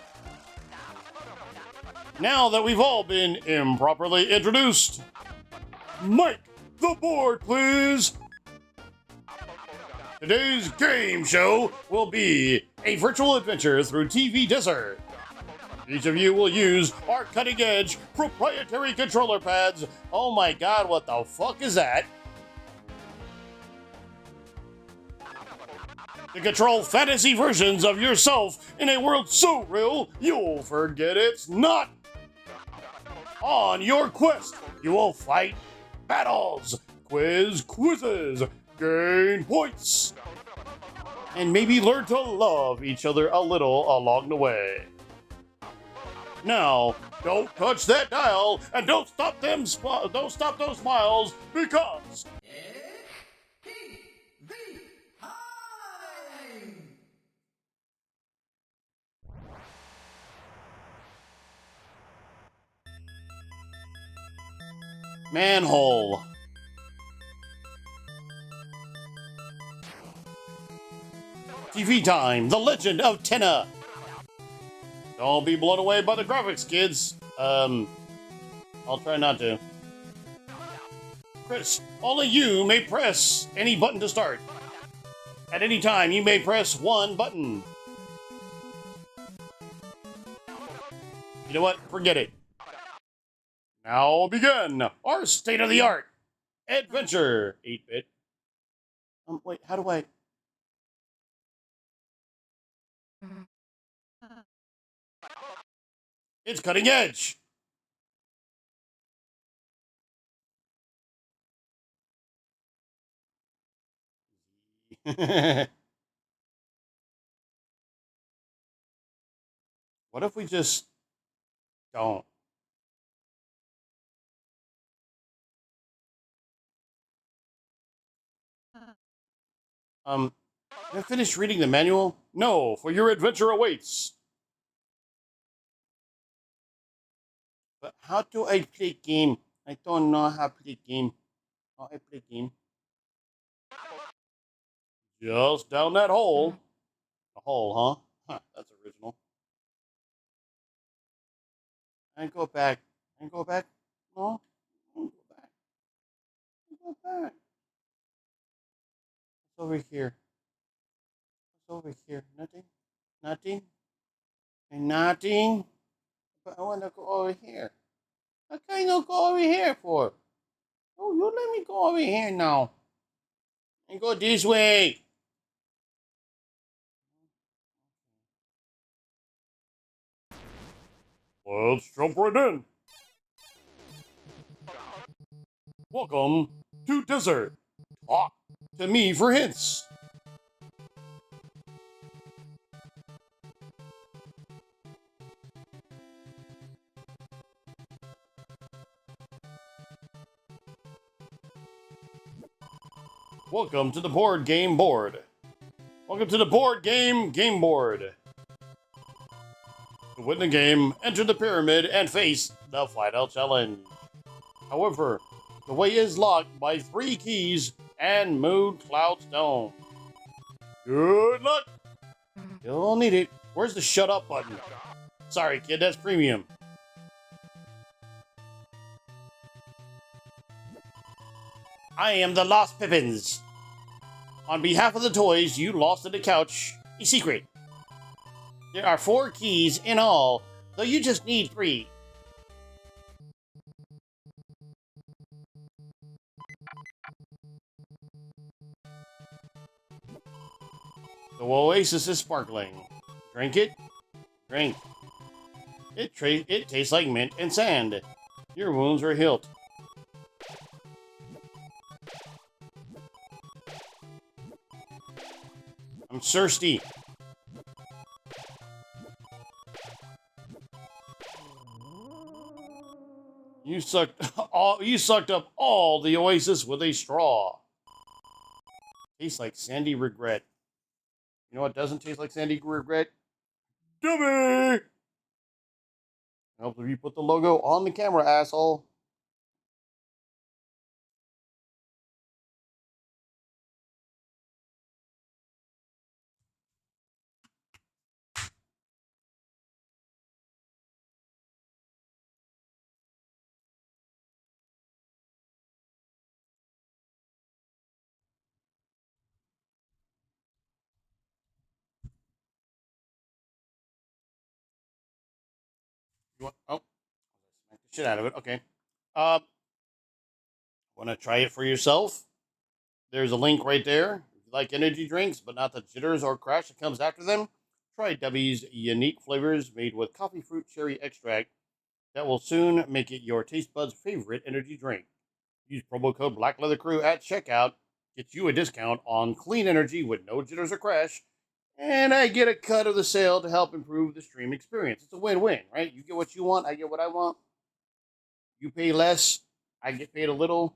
Now that we've all been improperly introduced, Mike, the board, please. Today's game show will be a virtual adventure through TV Desert. Each of you will use our cutting-edge proprietary controller pads. Oh my god, what the fuck is that? To control fantasy versions of yourself in a world so real, you'll forget it's not. On your quest, you will fight battles, quizzes, gain points, and maybe learn to love each other a little along the way. Now, don't touch that dial and don't stop those smiles because manhole. TV time, The Legend of Tenna. Don't be blown away by the graphics, kids. I'll try not to. Chris, only you may press any button to start. At any time, you may press one button. You know what? Forget it. Now begin our state-of-the-art adventure. 8-bit. Wait, how do I? It's cutting edge. What if we just don't? Can I finish reading the manual? No, for your adventure awaits. But how do I play game? I don't know how to play game. How I play game? Just down that hole. A hole, huh? Huh, that's original. I go back. I go back. No, I go back. I go back. It's over here. It's over here. Nothing. Nothing. And nothing. But I want to go over here. What can I not go over here for? Oh, you let me go over here now. And go this way. Let's jump right in. Welcome to Desert. Talk to me for hints. Welcome to the board game board. Welcome to the board game game board. To win the game, enter the pyramid and face the final challenge. However, the way is locked by 3 keys and Moon Cloud Stone. Good luck! You'll need it. Where's the shut up button? Sorry, kid, that's premium. I am the Lost Pippins. On behalf of the toys you lost in the couch, a secret. There are 4 keys in all, so you just need 3. The oasis is sparkling. Drink it. Drink. It tastes like mint and sand. Your wounds are healed. I'm thirsty. You sucked up all the oasis with a straw. Tastes like sandy regret. You know what doesn't taste like sandy regret? Dummy! Helps if you put the logo on the camera, asshole. Oh, smack the shit out of it. Okay. Want to try it for yourself? There's a link right there. If you like energy drinks, but not the jitters or crash that comes after them, try W's unique flavors made with coffee fruit cherry extract that will soon make it your taste buds' favorite energy drink. Use promo code Black Leather Crew at checkout. Get you a discount on clean energy with no jitters or crash. And I get a cut of the sale to help improve the stream experience. It's a win-win, right? You get what you want, I get what I want. You pay less, I get paid a little.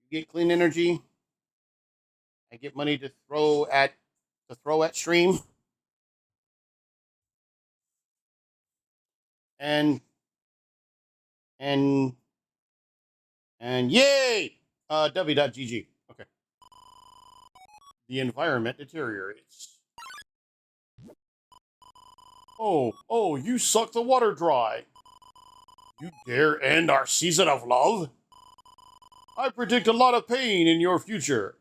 You get clean energy. I get money to throw at stream. And yay! W.GG. Okay. The environment deteriorates. Oh, you suck the water dry. You dare end our season of love? I predict a lot of pain in your future.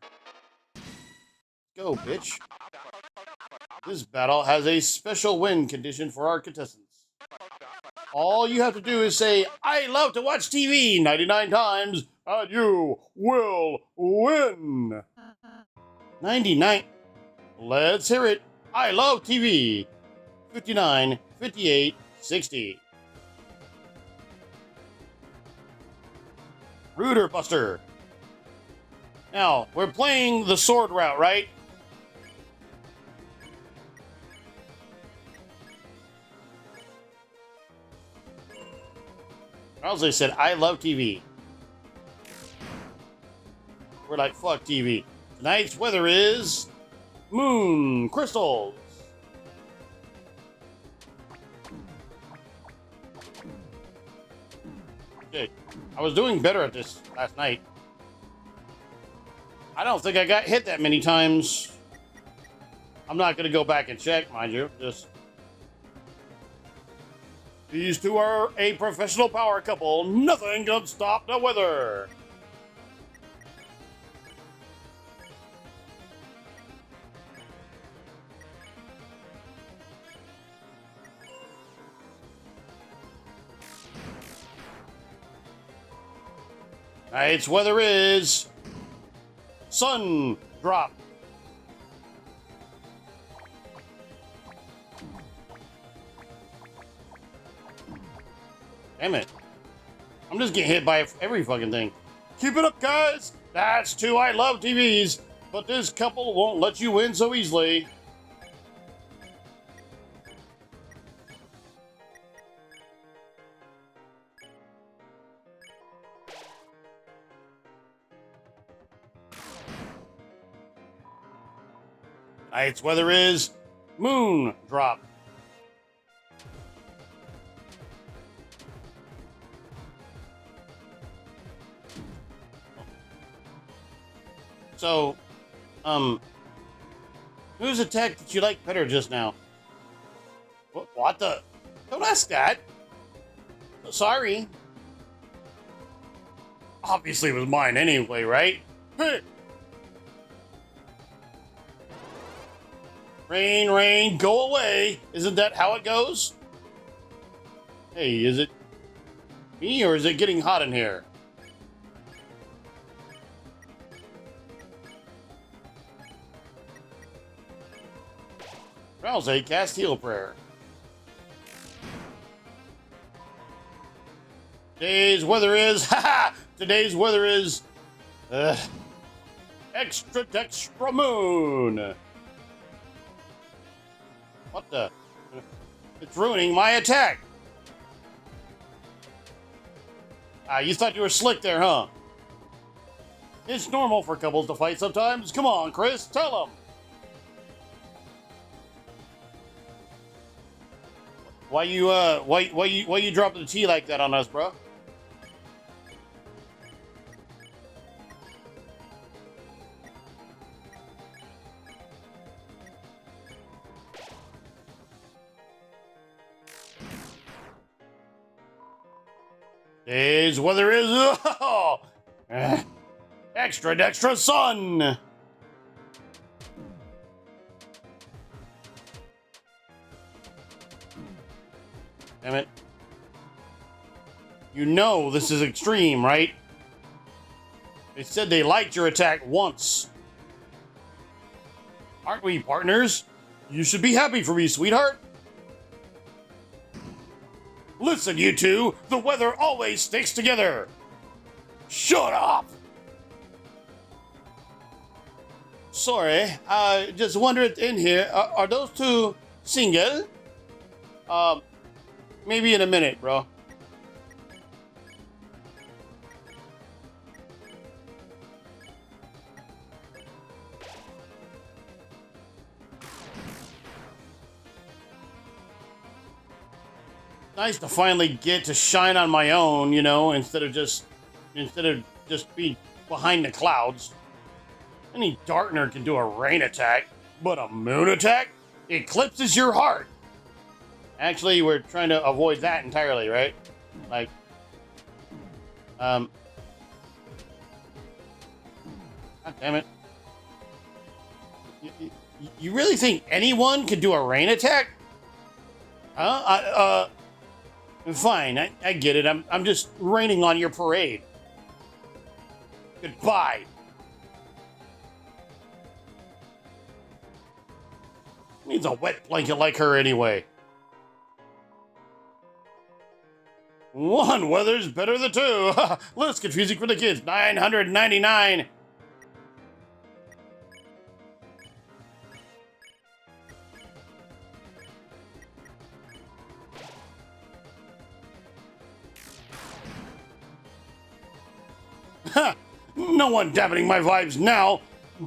Go, bitch. This battle has a special win condition for our contestants. All you have to do is say, I love to watch TV 99 times and you will win. 99. Let's hear it. I love TV. 59, 58, 60. Rooter Buster. Now, we're playing the sword route, right? Also, they said, I love TV. We're like, fuck TV. Tonight's weather is moon crystals. Okay, I was doing better at this last night. I don't think I got hit that many times. I'm not going to go back and check, mind you. Just these two are a professional power couple. Nothing can stop the weather. Tonight's weather is sun drop. Damn it. I'm just getting hit by every fucking thing. Keep it up, guys. That's two I love TVs, but this couple won't let you win so easily. Tonight's weather is moon drop. So, whose attack did you like better just now? What the? Don't ask that. Sorry. Obviously it was mine anyway, right? Hey. Rain, rain, go away. Isn't that how it goes? Hey, is it me or is it getting hot in here? Rousey, cast heal prayer. Today's weather is, today's weather is, extra moon. What the? It's ruining my attack. You thought you were slick there, huh? It's normal for couples to fight sometimes. Come on, Chris, tell them. Why you dropping the T like that on us, bro? Today's weather is extra sun. Damn it. You know this is extreme, right? They said they liked your attack once. Aren't we partners? You should be happy for me, sweetheart. Listen, you two, the weather always sticks together. Shut up! Sorry, I just wondered in here, are those two single? Maybe in a minute, bro. Nice to finally get to shine on my own, you know, instead of just be behind the clouds. Any Dartner can do a rain attack, but a moon attack eclipses your heart. Actually, we're trying to avoid that entirely, right? Like, God damn it. You really think anyone could do a rain attack? Huh? Fine, I get it. I'm just raining on your parade. Goodbye. Needs a wet blanket like her anyway. One weather's better than two. Less confusing for the kids. 999. No one dampening my vibes now.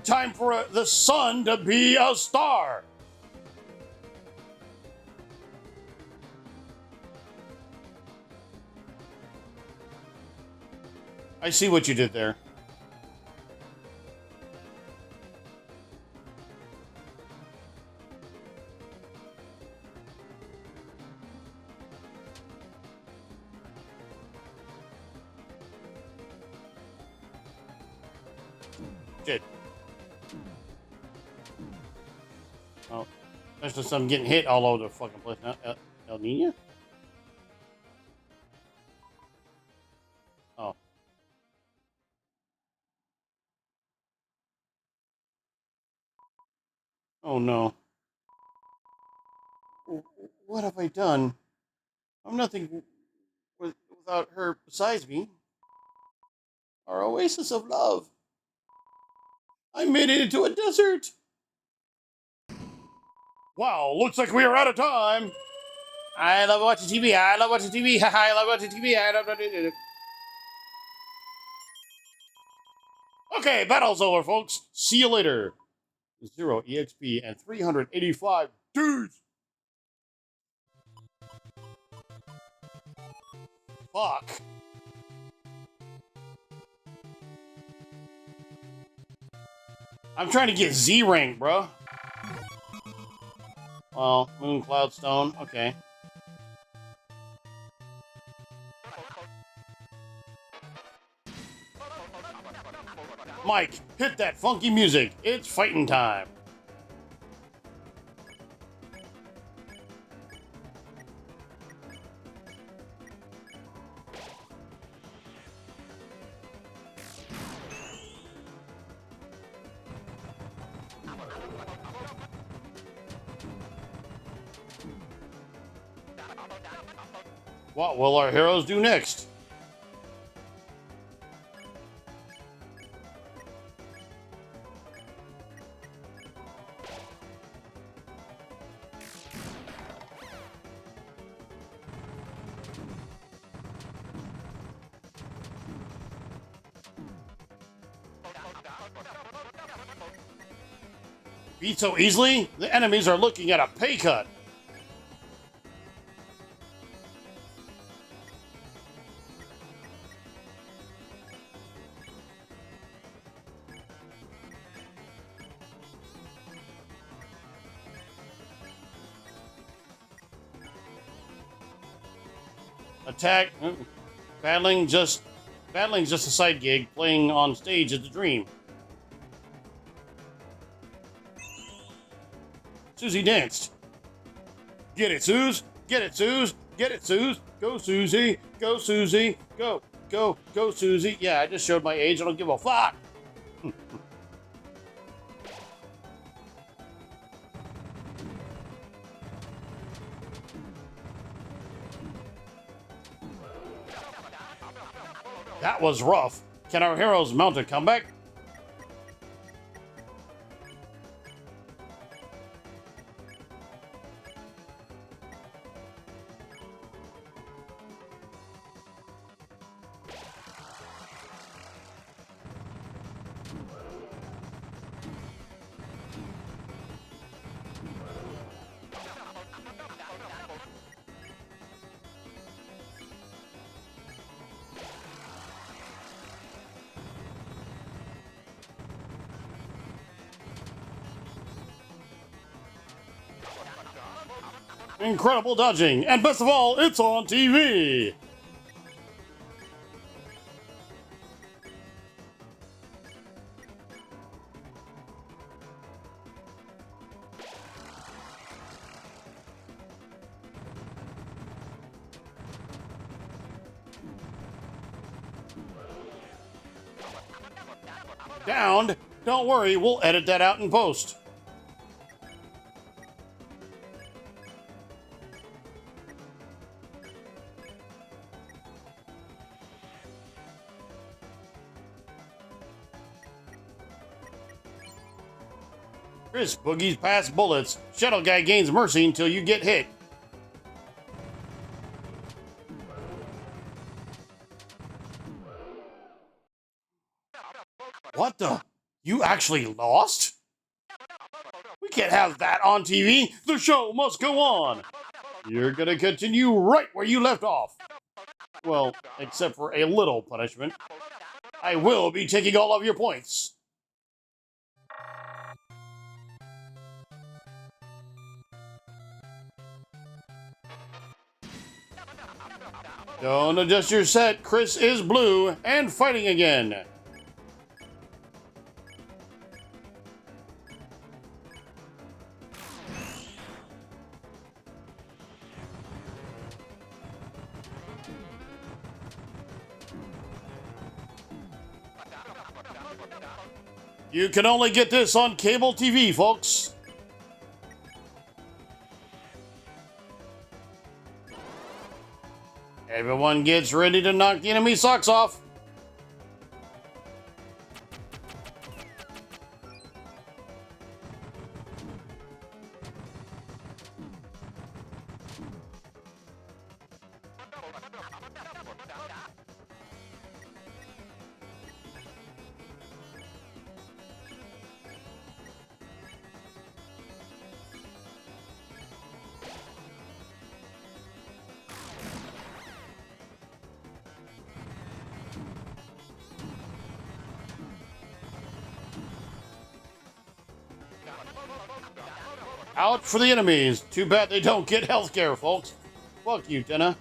Time for the sun to be a star. I see what you did there. Shit. Oh, there's just some getting hit all over the fucking place now. El Nino? Oh. Oh no. What have I done? I'm nothing without her besides me. Our oasis of love. I made it into a desert. Wow, looks like we are out of time. I love watching TV. I love watching TV. I love watching TV. I love watching TV. Okay, battle's over, folks. See you later. 0 EXP and 385 dudes. Fuck. I'm trying to get Z rank, bro. Well, Moon Cloud Stone. Okay. Mike, hit that funky music. It's fighting time. What will our heroes do next? Beat so easily? The enemies are looking at a pay cut. Attack. Battling's just a side gig. Playing on stage is the dream. Susie danced. Get it, Suze. Get it, Suze. Get it, Suze. Go, Susie. Go, Susie. Go, go, go, Susie. Yeah, I just showed my age. I don't give a fuck. That was rough. Can our heroes mount a comeback? Incredible dodging, and best of all, it's on TV! Downed? Don't worry, we'll edit that out in post. Chris boogies past bullets. Shuttle guy gains mercy until you get hit. What the? You actually lost? We can't have that on TV. The show must go on. You're gonna continue right where you left off. Well, except for a little punishment. I will be taking all of your points. Don't adjust your set. Chris is blue and fighting again. You can only get this on cable TV, folks. Everyone gets ready to knock the enemy socks off. Out for the enemies. Too bad they don't get healthcare, folks. Fuck you, Tina.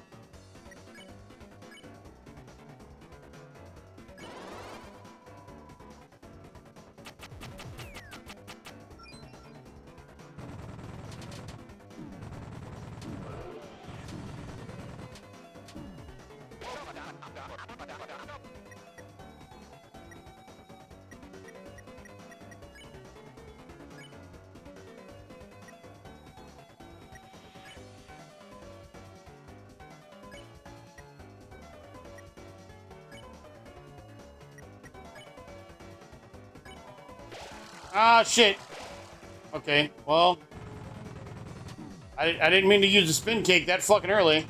Ah, shit. Okay, well. I didn't mean to use the spin cake that fucking early.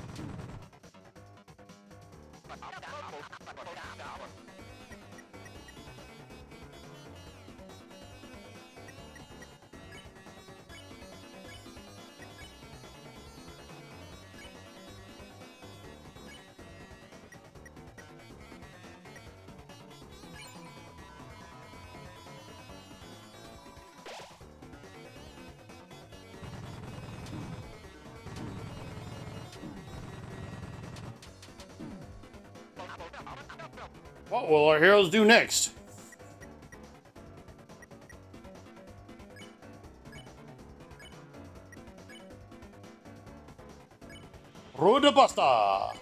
What will our heroes do next? Rude Buster!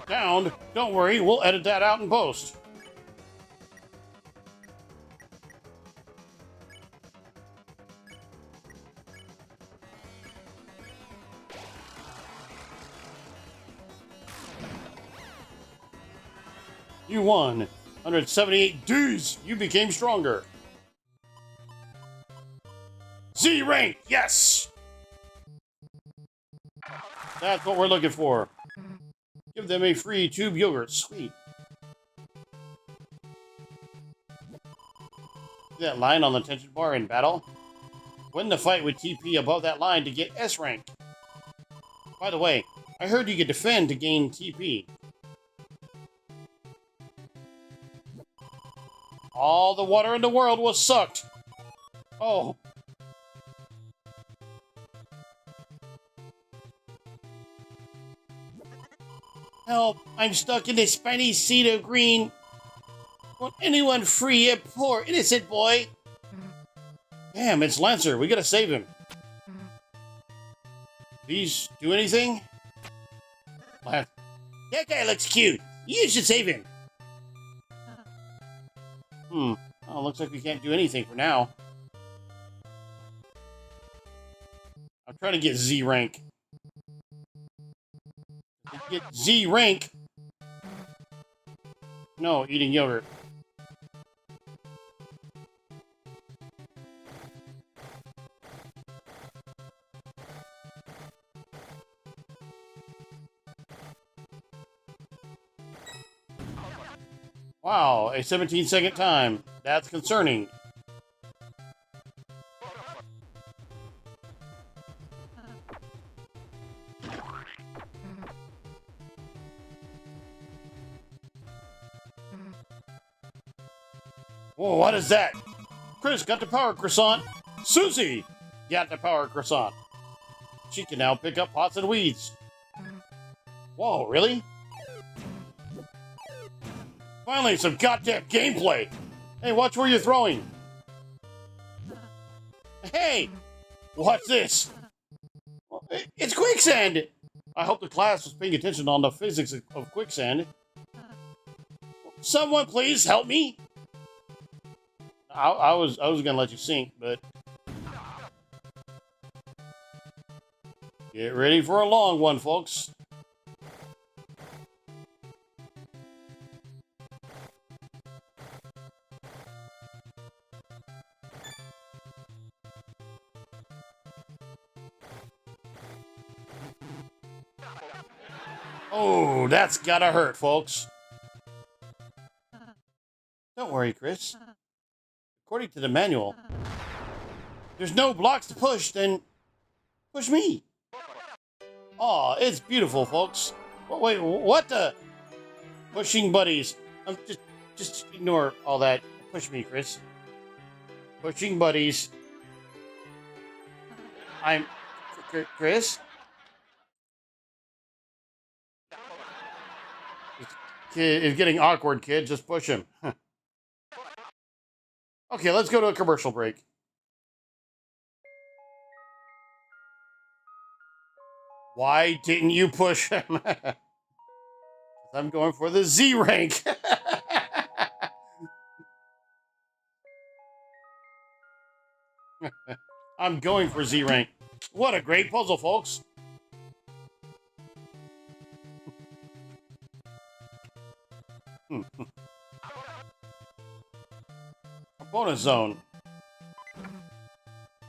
Downed. Don't worry, we'll edit that out in post. You won. 178 Ds. You became stronger. Z rank, yes! That's what we're looking for. Give them a free tube yogurt. Sweet. See that line on the tension bar in battle? Win the fight with TP above that line to get S rank. By the way, I heard you could defend to gain TP. All the water in the world was sucked. Oh. Help! I'm stuck in this spiny seed of green. Won't anyone free a poor innocent boy? Damn, it's Lancer. We gotta save him. Please do anything? Lancer. That guy looks cute. You should save him. Oh, looks like we can't do anything for now. I'm trying to get Z rank. Get Z rank. No, eating yogurt. Wow, a 17-second time. That's concerning. Whoa, what is that? Chris got the power croissant. Susie got the power croissant. She can now pick up pots and weeds. Whoa, really? Finally, some goddamn gameplay. Hey, watch where you're throwing. Hey, what's this? It's quicksand. I hope the class was paying attention on the physics of quicksand. Someone please help me. I was gonna let you sink, but get ready for a long one, folks. Oh, that's gotta hurt, folks. Don't worry, Chris. According to the manual, there's no blocks to push, then push me. Aw, it's beautiful, folks. Wait, what the? Pushing buddies. Just ignore all that. Push me, Chris. Pushing buddies. I'm... Chris? It's getting awkward, kid. Just push him. Okay, let's go to a commercial break. Why didn't you push him? I'm going for the Z rank. I'm going for Z rank. What a great puzzle, folks. Bonus zone.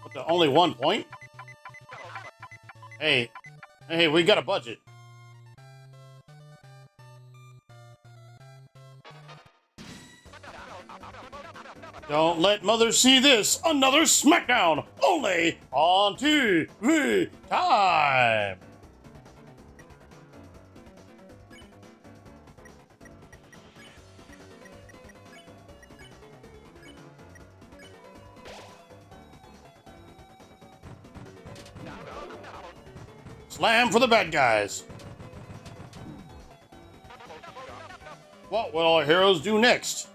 But the only 1 point? Hey, we got a budget. Don't let mother see this. Another SmackDown. Only on TV time. Slam for the bad guys. What will our heroes do next?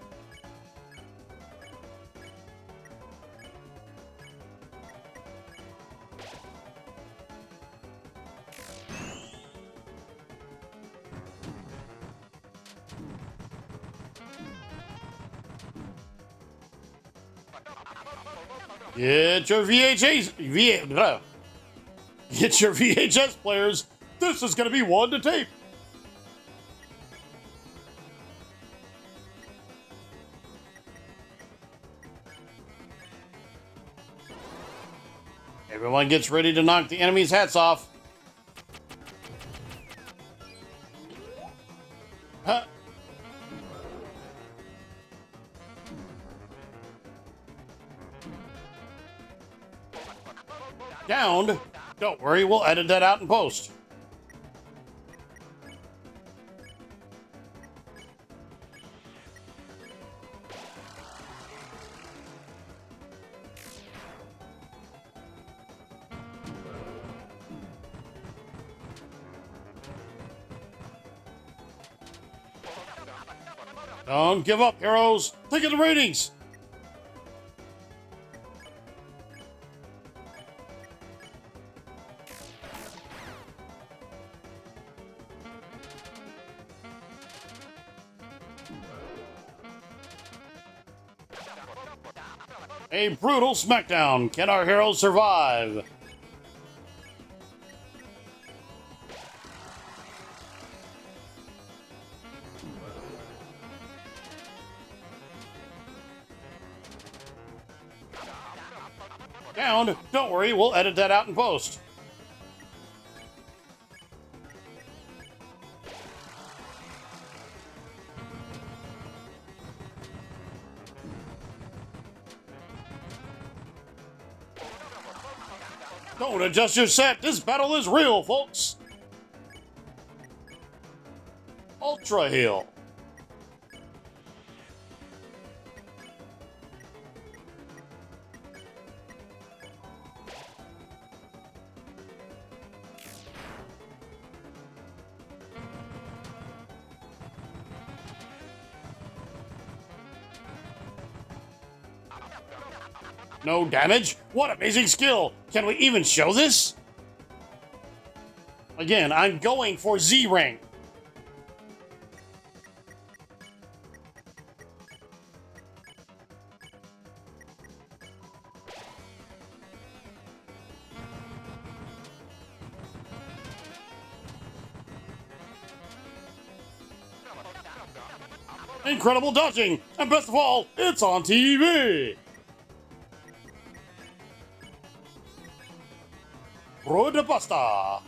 Get your Get your VHS players. This is going to be one to tape. Everyone gets ready to knock the enemy's hats off. Huh? Downed. Don't worry, we'll edit that out in post. Don't give up, heroes. Think of the ratings. A brutal smackdown. Can our heroes survive? Down. Don't worry, we'll edit that out in post. Don't adjust your set. This battle is real, folks. Ultra heal. No damage? What amazing skill! Can we even show this? Again, I'm going for Z rank. Incredible dodging! And best of all, it's on TV! Road pasta.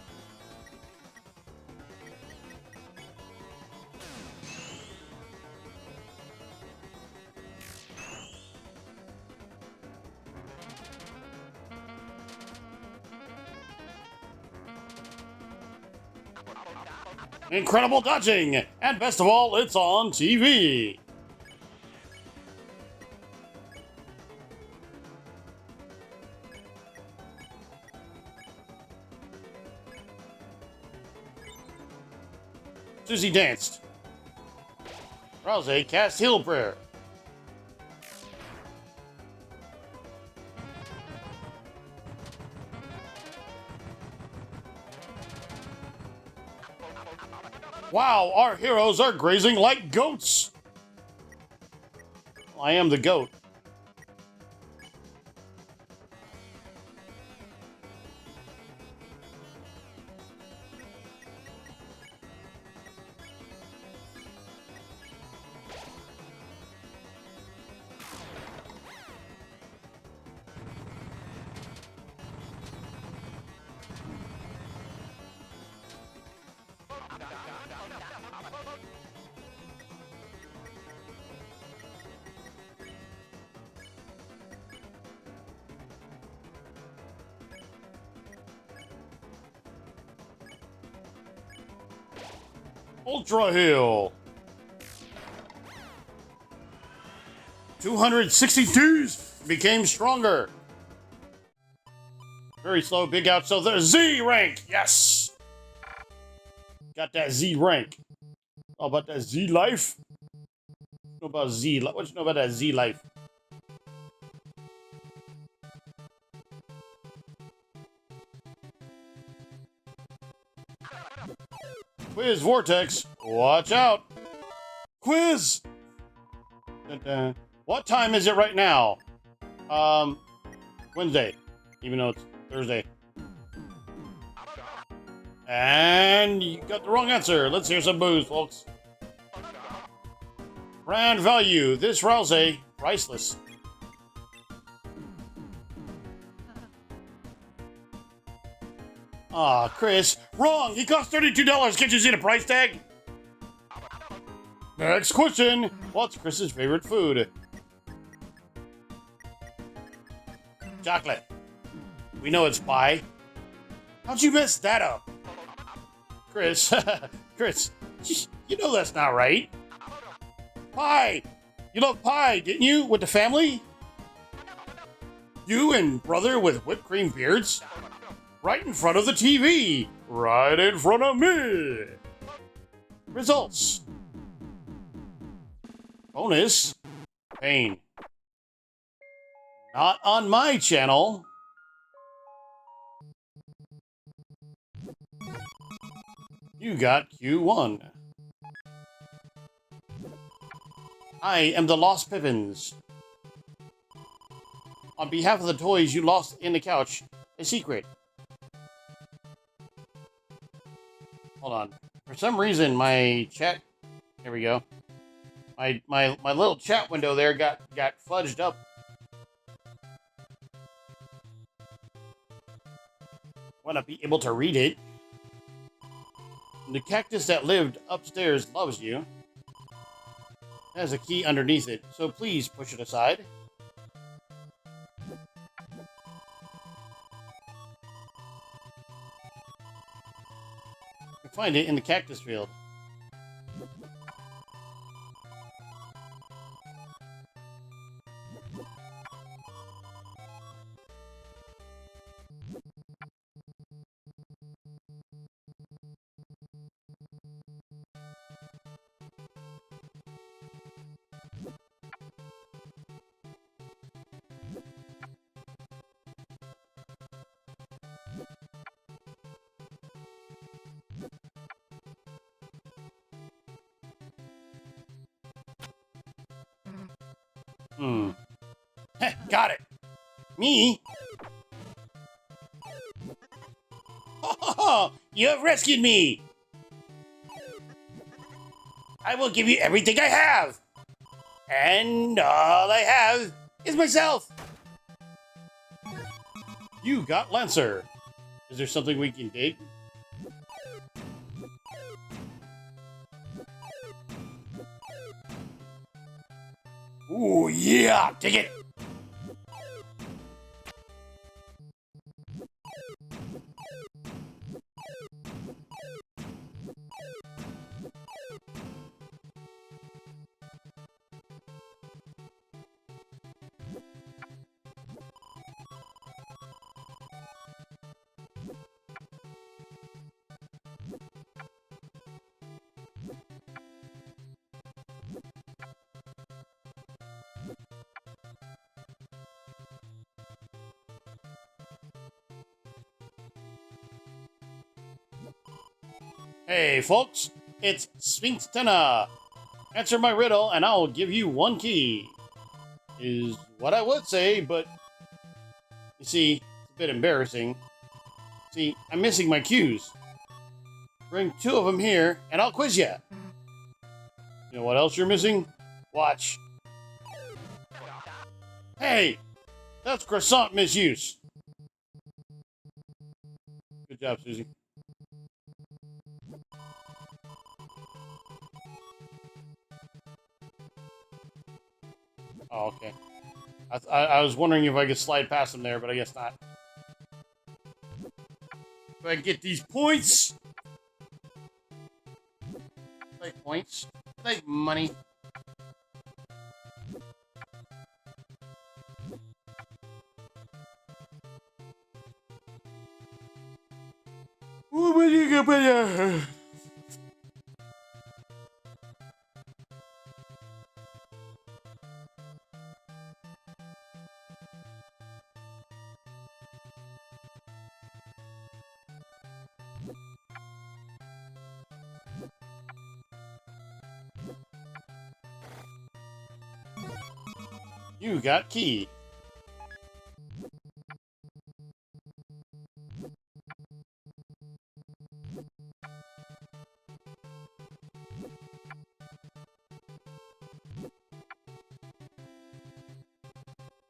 Incredible dodging! And best of all, it's on TV! Susie danced. Rousey cast Heal Prayer. Wow, our heroes are grazing like goats. I am the goat. Ultra Heal. 262s became stronger. Very slow, big out. So the Z rank. Yes. Got that Z rank. How about that Z life? What about Z? What you know about that Z life? Quiz Vortex, watch out! Quiz! Dun-dun. What time is it right now? Wednesday, even though it's Thursday. And you got the wrong answer. Let's hear some boos, folks. Brand value, this Rousey, priceless. Ah, Chris, wrong! He cost $32. Can't you see the price tag? Next question. What's Chris's favorite food? Chocolate. We know it's pie. How'd you mess that up? Chris, Chris, you know that's not right. Pie! You love pie, didn't you, with the family? You and brother with whipped cream beards? Right in front of the TV. Right in front of me. Results. Bonus. Pain. Not on my channel. You got Q1. I am the Lost Pippins. On behalf of the toys you lost in the couch, a secret. Hold on. For some reason, my chat... Here we go. My little chat window there got fudged up. Want to be able to read it. The cactus that lived upstairs loves you. It has a key underneath it, so please push it aside. You can find it in the cactus field. Heh, got it. Me? Oh, you have rescued me. I will give you everything I have. And all I have is myself. You got Lancer. Is there something we can dig? Ooh, yeah, dig it. Hey, folks, it's Sphinx Tenna. Answer my riddle, and I'll give you one key. Is what I would say, but you see, it's a bit embarrassing. See, I'm missing my cues. Bring 2 of them here, and I'll quiz ya. You know what else you're missing? Watch. Hey, that's croissant misuse. Good job, Susie. Oh, okay. I was wondering if I could slide past him there, but I guess not. If I get these points. Like points. Like money. You got key.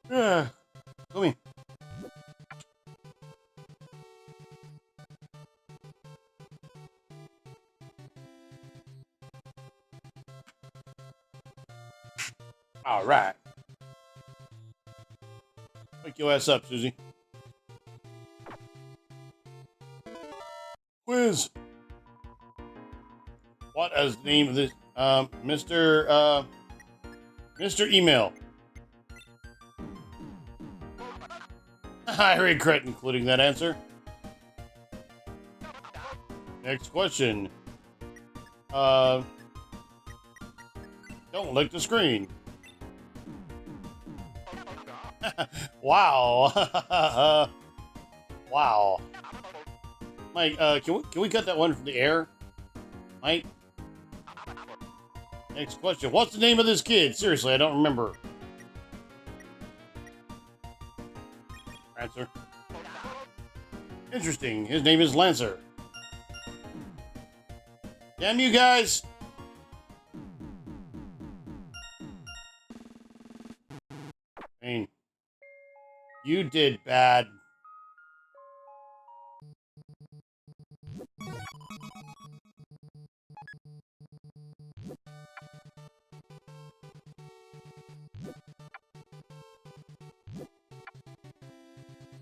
Come here. All right. Wake your ass up, Susie. Quiz. What is the name of this? Mr. Email. I regret including that answer. Next question. Don't lick the screen. Wow. Wow. Mike, can we cut that one from the air? Mike? Next question. What's the name of this kid? Seriously, I don't remember. Answer. Interesting. His name is Lancer. Damn you guys! I mean, you did bad.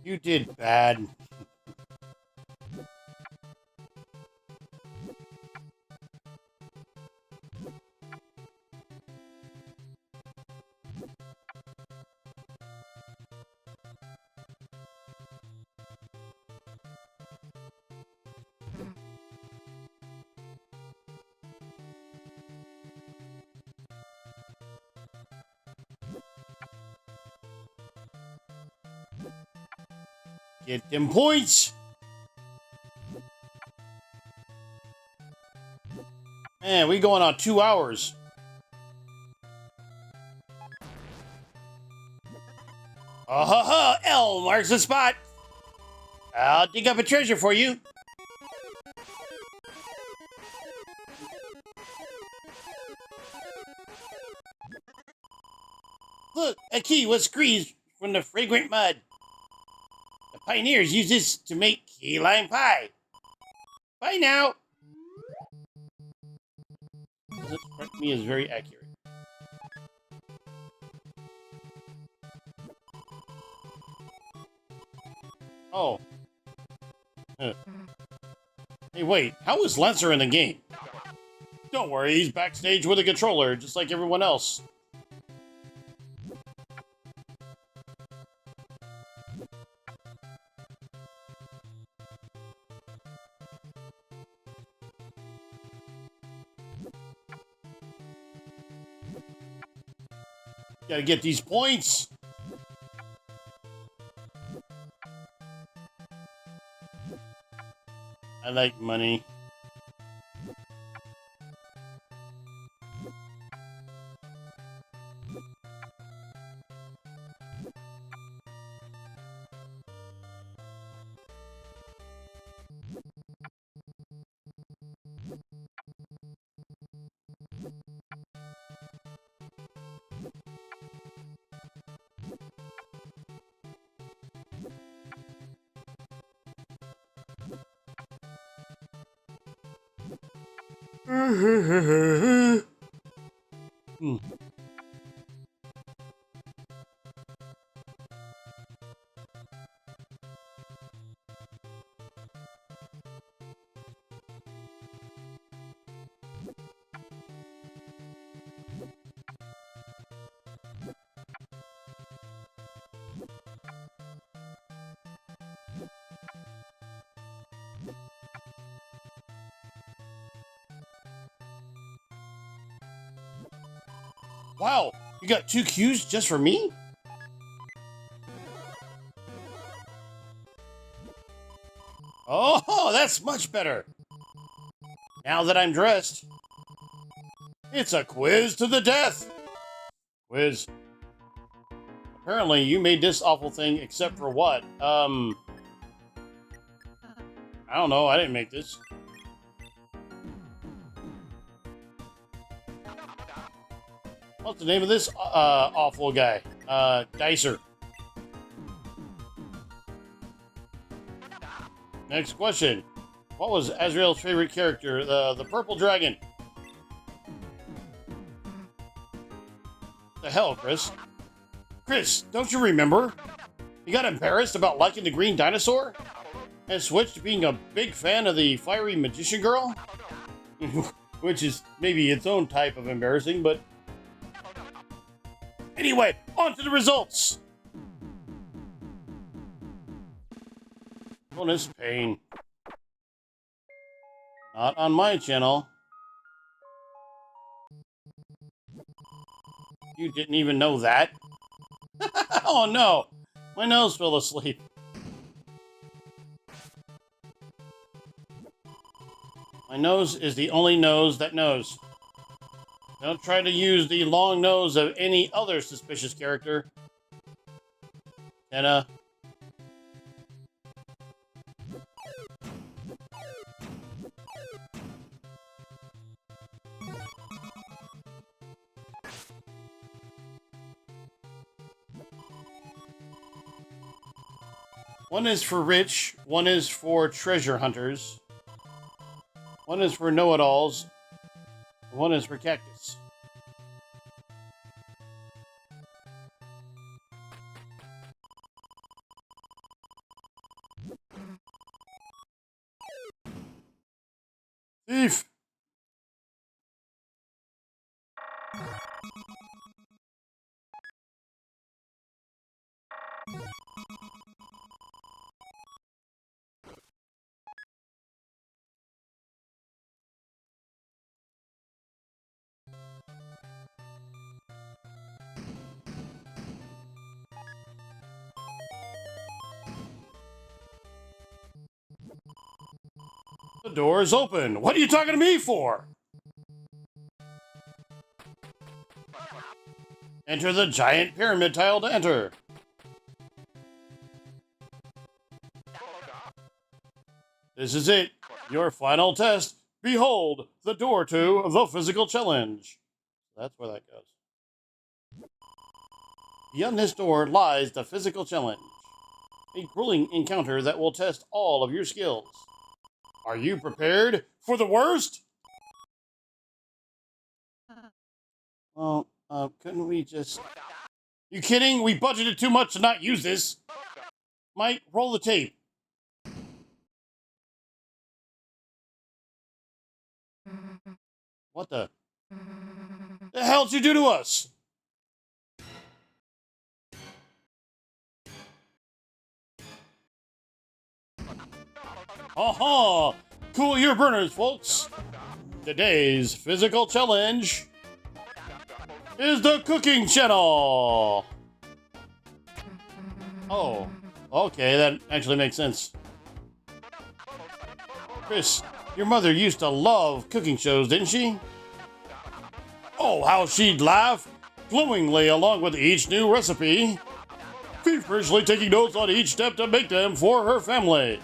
You did bad. Get them points! Man, we going on 2 hours. Oh, ha, ha, L marks the spot. I'll dig up a treasure for you. Look, a key was squeezed from the fragrant mud. The pioneers used this to make key lime pie. Bye now. Doesn't strike me as very accurate. Oh. Huh. Hey, wait. How is Lancer in the game? Don't worry, he's backstage with a controller, just like everyone else. Gotta get these points. I like money. Hmm. Wow, you got 2 Qs just for me? Oh, that's much better. Now that I'm dressed, it's a quiz to the death. Quiz. Apparently, you made this awful thing except for what? I don't know. I didn't make this. What's the name of this awful guy? Dicer. Next question. What was Azrael's favorite character? The purple dragon. The hell, Chris? Chris, don't you remember? You got embarrassed about liking the green dinosaur? And switched to being a big fan of the fiery magician girl? Which is maybe its own type of embarrassing, but... Anyway, on to the results! Bonus pain. Not on my channel. You didn't even know that? Oh no! My nose fell asleep. My nose is the only nose that knows. Don't try to use the long nose of any other suspicious character. Anna. One is for rich, one is for treasure hunters, one is for know-it-alls, one is for cactus. Thief! The door is open. What are you talking to me for? Enter the giant pyramid tile to enter. This is it. Your final test. Behold, the door to the physical challenge. That's where that goes. Beyond this door lies the physical challenge. A grueling encounter that will test all of your skills. Are you prepared for the worst? Well, couldn't we just... You kidding? We budgeted too much to not use this. Mike, roll the tape. What the hell did you do to us? Aha! Cool your burners, folks. Today's physical challenge is the cooking channel. Oh, okay, that actually makes sense. Chris, your mother used to love cooking shows, didn't she? Oh, how she'd laugh glowingly along with each new recipe, feverishly taking notes on each step to make them for her family.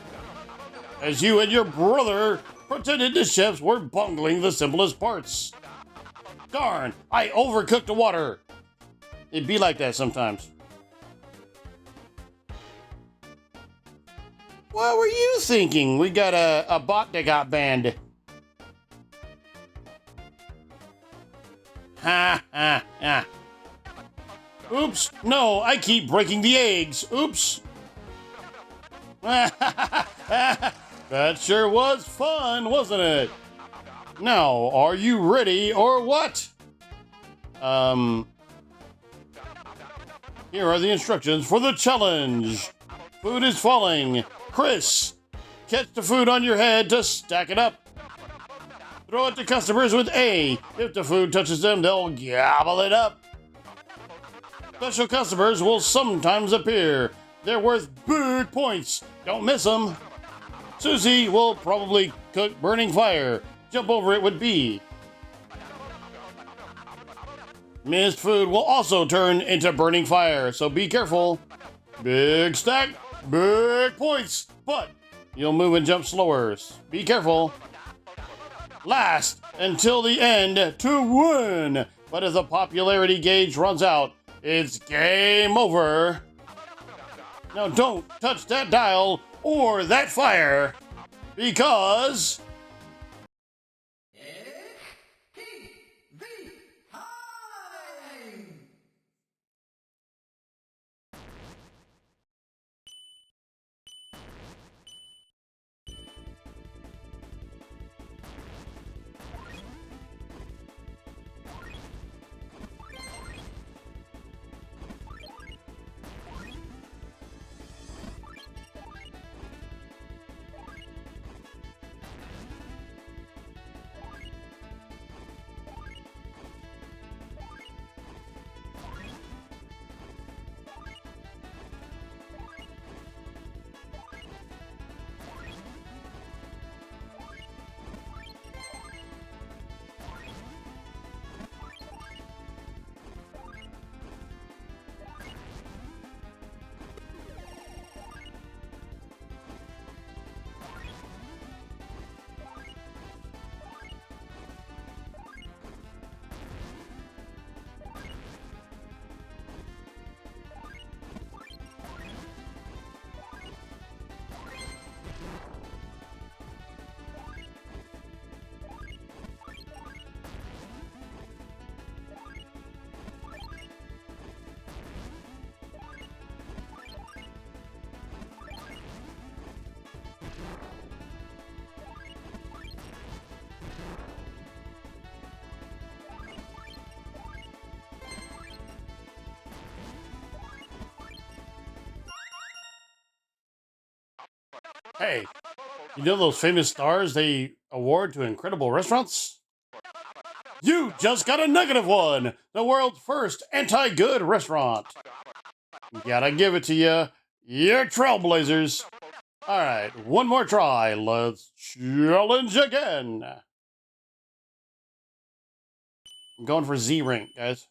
As you and your brother pretended the chefs were bungling the simplest parts. Darn, I overcooked the water. It'd be like that sometimes. What were you thinking? We got a bot that got banned. Ha ha ha. Oops, no, I keep breaking the eggs. Oops. That sure was fun, wasn't it? Now, are you ready or what? Here are the instructions for the challenge. Food is falling. Chris, catch the food on your head to stack it up. Throw it to customers with A. If the food touches them, they'll gobble it up. Special customers will sometimes appear. They're worth big points. Don't miss them. Susie will probably cook burning fire. Jump over it with B. Missed food will also turn into burning fire, so be careful. Big stack, big points, but you'll move and jump slower. Be careful. Last until the end to win. But if the popularity gauge runs out, it's game over. Now don't touch that dial or that fire, because... Hey, you know those famous stars they award to incredible restaurants? You just got a negative one! The world's first anti-good restaurant! Gotta give it to you. You're trailblazers. Alright, one more try. Let's challenge again. I'm going for Z rank, guys.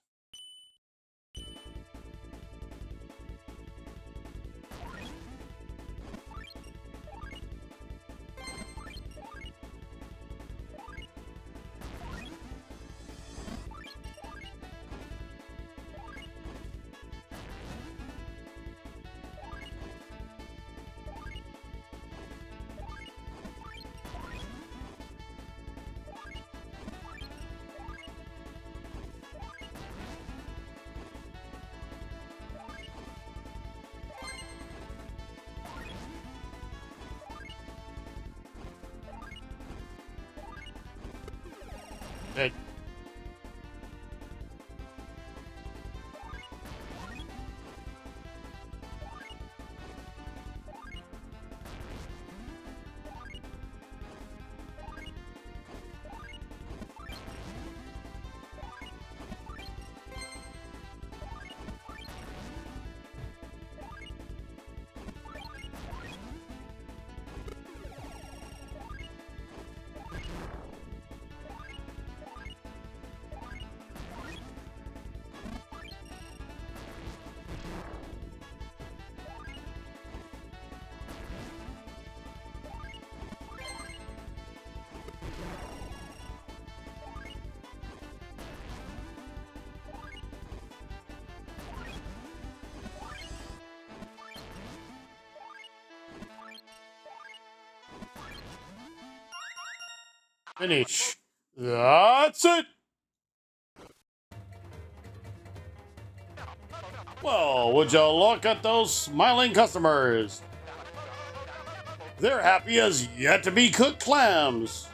Hey. Finish. That's it. Well, would you look at those smiling customers? They're happy as yet to be cooked clams.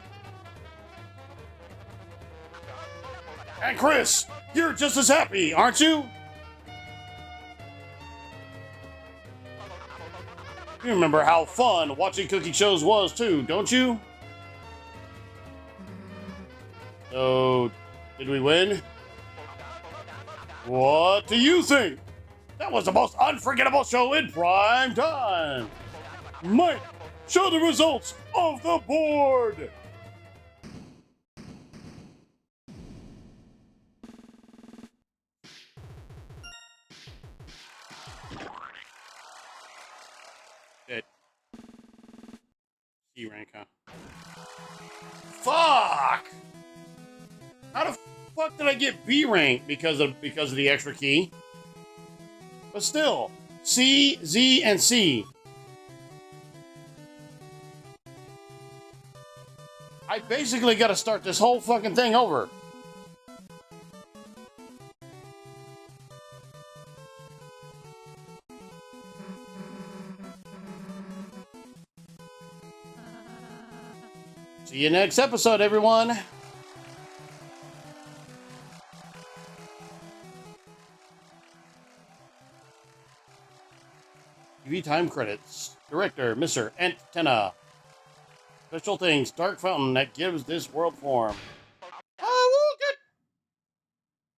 And Chris, you're just as happy, aren't you? You remember how fun watching cooking shows was too, don't you? So, did we win? What do you think? That was the most unforgettable show in prime time. Mike, show the results of the board. Dead. C rank, huh? Fuck! How the fuck did I get B rank because of the extra key? But still, C, Z, and C. I basically got to start this whole fucking thing over. See you next episode, everyone. TV time credits. Director, Mr. Antenna. Special things, dark fountain that gives this world form. Oh, good.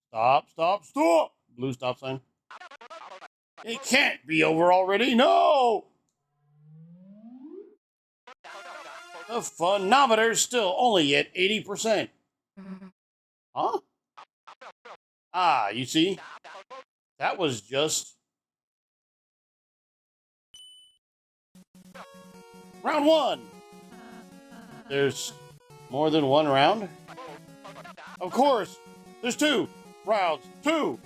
Stop, stop, stop. Blue stop sign. It can't be over already. No. The phonometer's still only at 80%. Huh? Ah, you see? That was just... round one. There's more than one round? Of course. There's two. Rounds. Two.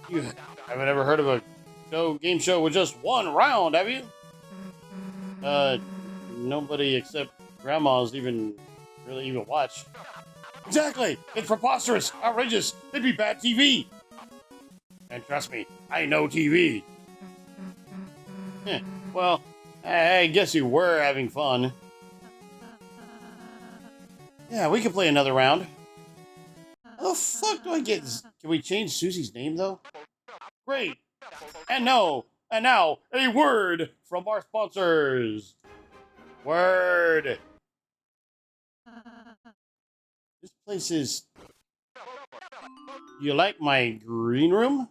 You haven't ever heard of a game show with just one round, have you? Nobody except grandmas really even watch. Exactly. It's preposterous. Outrageous. It'd be bad TV. And trust me, I know TV. Well, I guess you were having fun. Yeah, we can play another round. How the fuck do I get... Can we change Susie's name, though? Great. And now, a word from our sponsors. Word. This place is... You like my green room?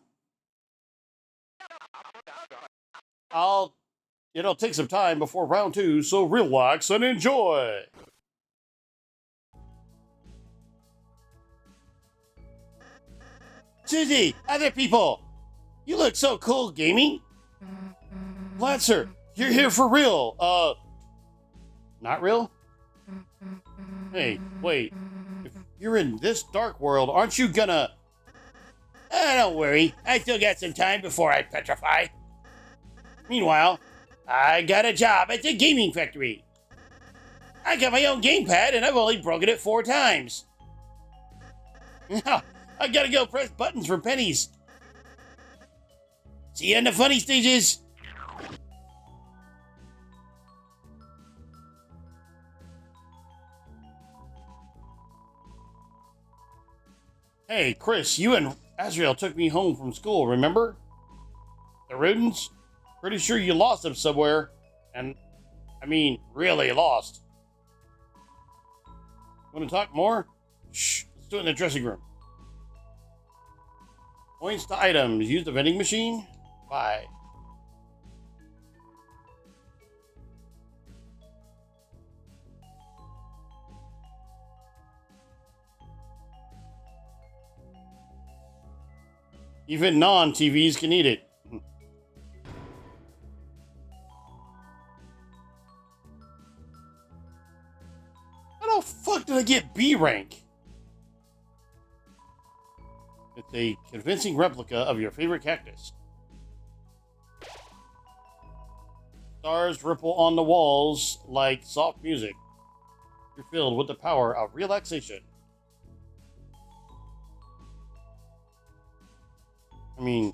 It'll take some time before round 2, so relax and enjoy. Susie, other people, you look so cool gaming. Lancer, you're here for real. Not real? Hey, wait. If you're in this dark world, aren't you gonna... don't worry. I still got some time before I petrify. Meanwhile, I got a job at the gaming factory. I got my own gamepad and I've only broken it 4 times. I gotta go press buttons for pennies. See you in the funny stages. Hey, Chris, you and Azrael took me home from school, remember? The rodents? Pretty sure you lost them somewhere. And, I mean, really lost. Want to talk more? Shh, let's do it in the dressing room. Points to items. Use the vending machine. Bye. Even non-TVs can eat it. How the fuck did I get B rank? It's a convincing replica of your favorite cactus. Stars ripple on the walls like soft music. You're filled with the power of relaxation. I mean...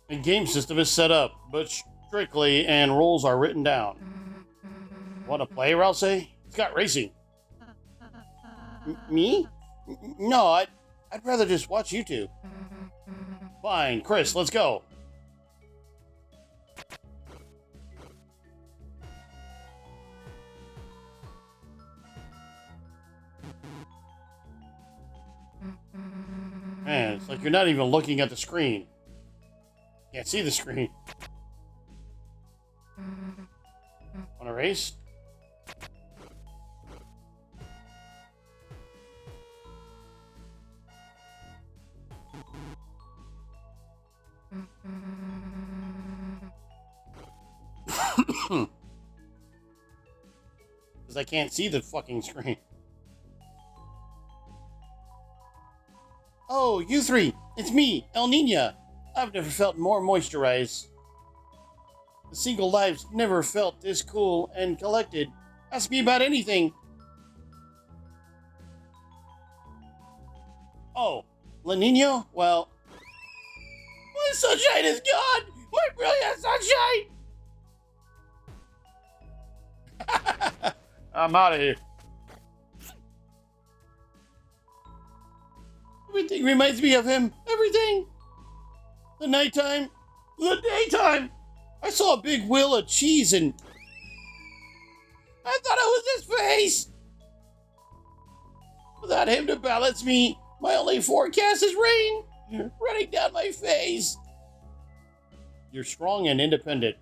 The game system is set up, but strictly, and rules are written down. Want to play, Ralsei? It's got racing. Me? No, I'd rather just watch you two. Fine, Chris, let's go. Man, it's like you're not even looking at the screen. Can't see the screen. Want to race? Because I can't see the fucking screen. Oh, you three! It's me, El Nino! I've never felt more moisturized. The single life's never felt this cool and collected. Ask me about anything. Oh, La Nino? Well... My sunshine is gone! My brilliant sunshine! I'm out of here. Everything reminds me of him. Everything. The nighttime. The daytime. I saw a big wheel of cheese and... I thought it was his face. Without him to balance me, my only forecast is rain running down my face. You're strong and independent.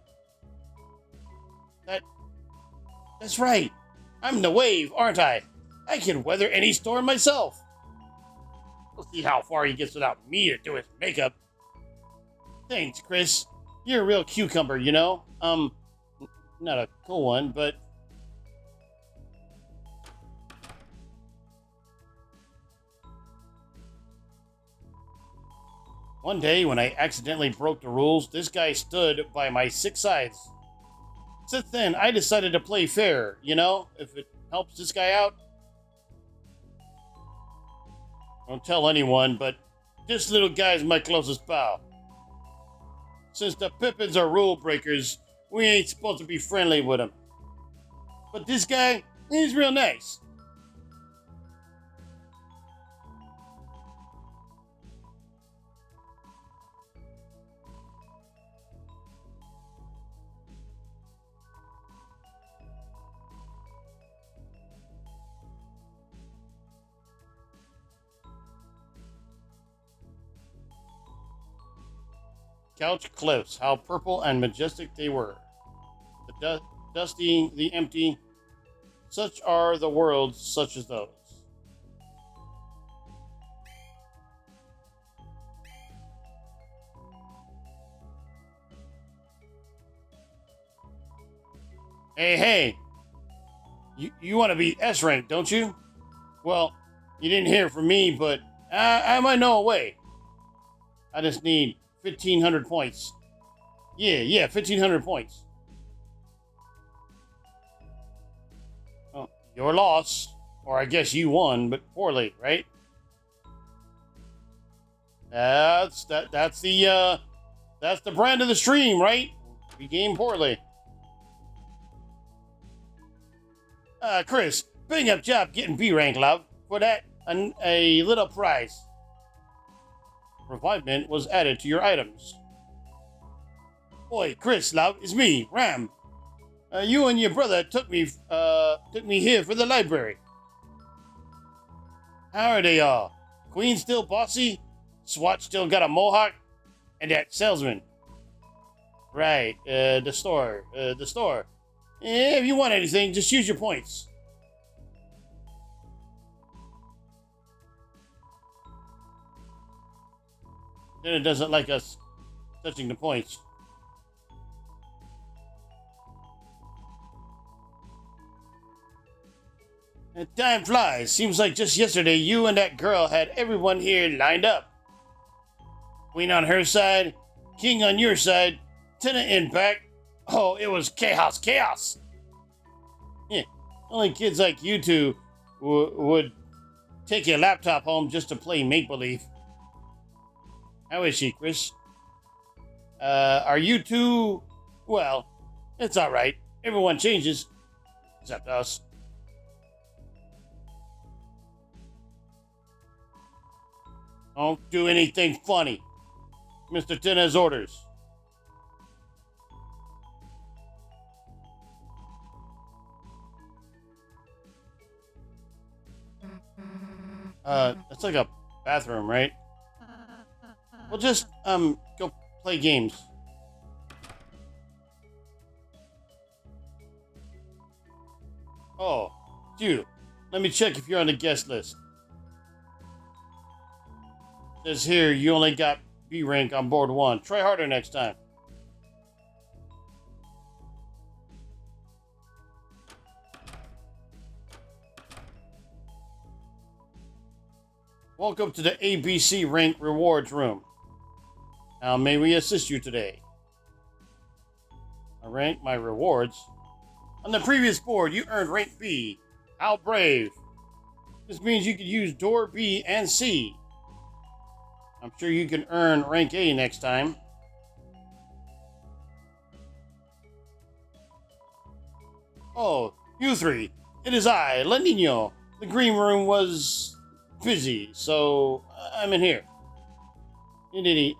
That's right. I'm the wave, aren't I? I can weather any storm myself. We'll see how far he gets without me to do his makeup. Thanks, Chris. You're a real cucumber, you know? Not a cool one, but... One day, when I accidentally broke the rules, this guy stood by my 6 sides. Since then, I decided to play fair, you know, if it helps this guy out. Don't tell anyone, but this little guy's my closest pal. Since the Pippins are rule breakers, we ain't supposed to be friendly with them. But this guy, he's real nice. Couch cliffs, how purple and majestic they were. The dusty, the empty, such are the worlds such as those. Hey, you want to be S rank, don't you? Well, you didn't hear from me, but I might know a way. I just need 1,500 points. Yeah, 1,500 points. Well, your loss, or I guess you won, but poorly, right? That's the brand of the stream, right? We game poorly. Chris, big up job getting B rank, love. For that, a little prize. Revivement was added to your items. Oi, Chris, love, it's me, Ram. You and your brother took me here for the library. How are they all? Queen still bossy? Swat still got a mohawk? And that salesman. Right, the store. If you want anything, just use your points. Then it doesn't like us touching the points. And time flies. Seems like just yesterday you and that girl had everyone here lined up. Queen on her side, King on your side, tenant in back. Oh, it was chaos. Yeah, only kids like you two would take your laptop home just to play make-believe. How is she, Chris? Are you two... Well, it's alright. Everyone changes. Except us. Don't do anything funny. Mr. Tin has orders. That's like a bathroom, right? We'll just, go play games. Oh, you. Let me check if you're on the guest list. Says here you only got B rank on board 1. Try harder next time. Welcome to the ABC rank rewards room. How may we assist you today? I rank my rewards. On the previous board, you earned rank B. How brave. This means you could use door B and C. I'm sure you can earn rank A next time. Oh, you three. It is I, La Nino. The green room was busy, so I'm in here. Need any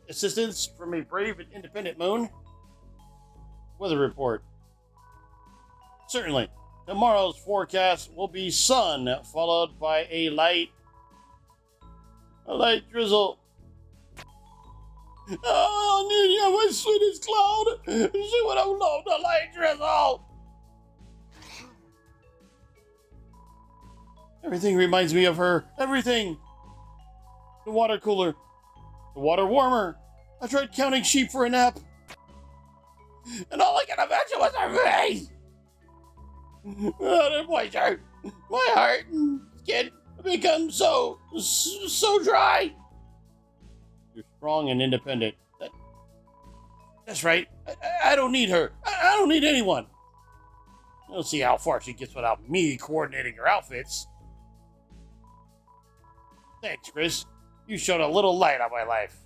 assistance from a brave and independent moon? Weather report. Certainly. Tomorrow's forecast will be sun, followed by a light drizzle. Oh, Nina, my sweetest cloud. She would have loved a light drizzle. Everything reminds me of her. Everything. The water cooler. The water warmer. I tried counting sheep for a nap. And all I can imagine was her face. Oh, that voice hurt. My heart and skin have become so dry. You're strong and independent. That's right. I don't need her. I don't need anyone. I don't see how far she gets without me coordinating her outfits. Thanks, Chris. You shone a little light on my life.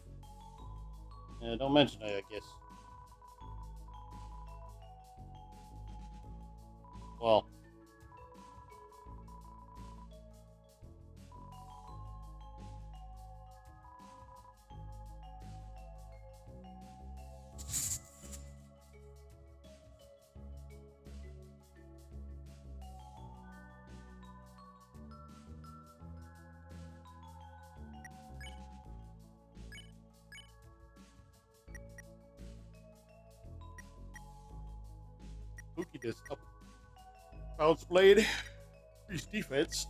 Don't mention it, I guess. Well. Spooky this up. Bounce blade. Increase defense.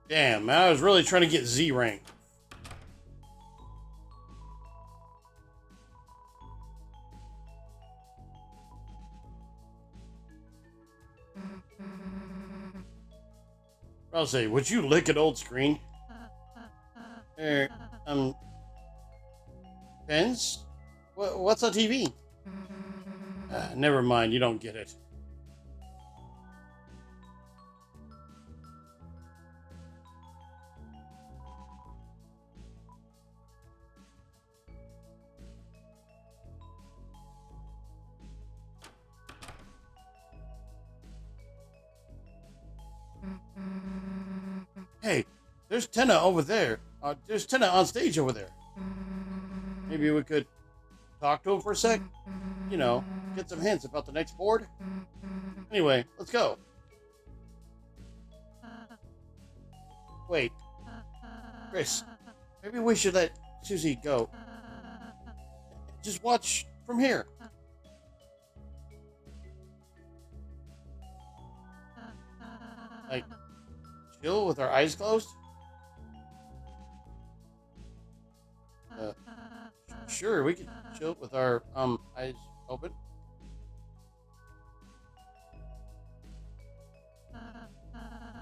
Damn, man, I was really trying to get Z rank. I'll say, would you lick an old screen? Pens? What's on TV? Never mind, you don't get it. Hey, there's Tenna over there. There's Tenna on stage over there. Maybe we could talk to him for a sec? You know, get some hints about the next board? Anyway, let's go. Wait. Chris, maybe we should let Susie go. Just watch from here. Like, chill with our eyes closed? Sure, we can chill with our eyes open.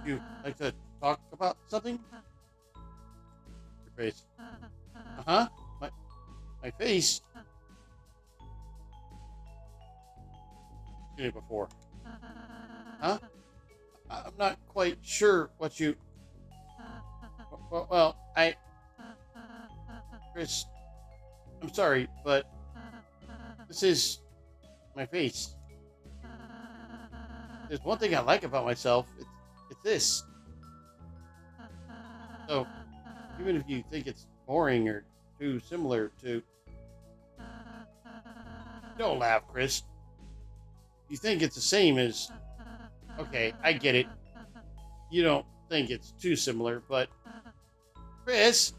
You like to talk about something? Your face. Uh-huh. My face? Seen it before. Huh? I'm not quite sure what you... Well, Chris, I'm sorry, but this is my face. There's one thing I like about myself. It's this. So, even if you think it's boring or too similar to... Don't laugh, Chris. You think it's the same as... Okay, I get it. You don't think it's too similar, but... Chris!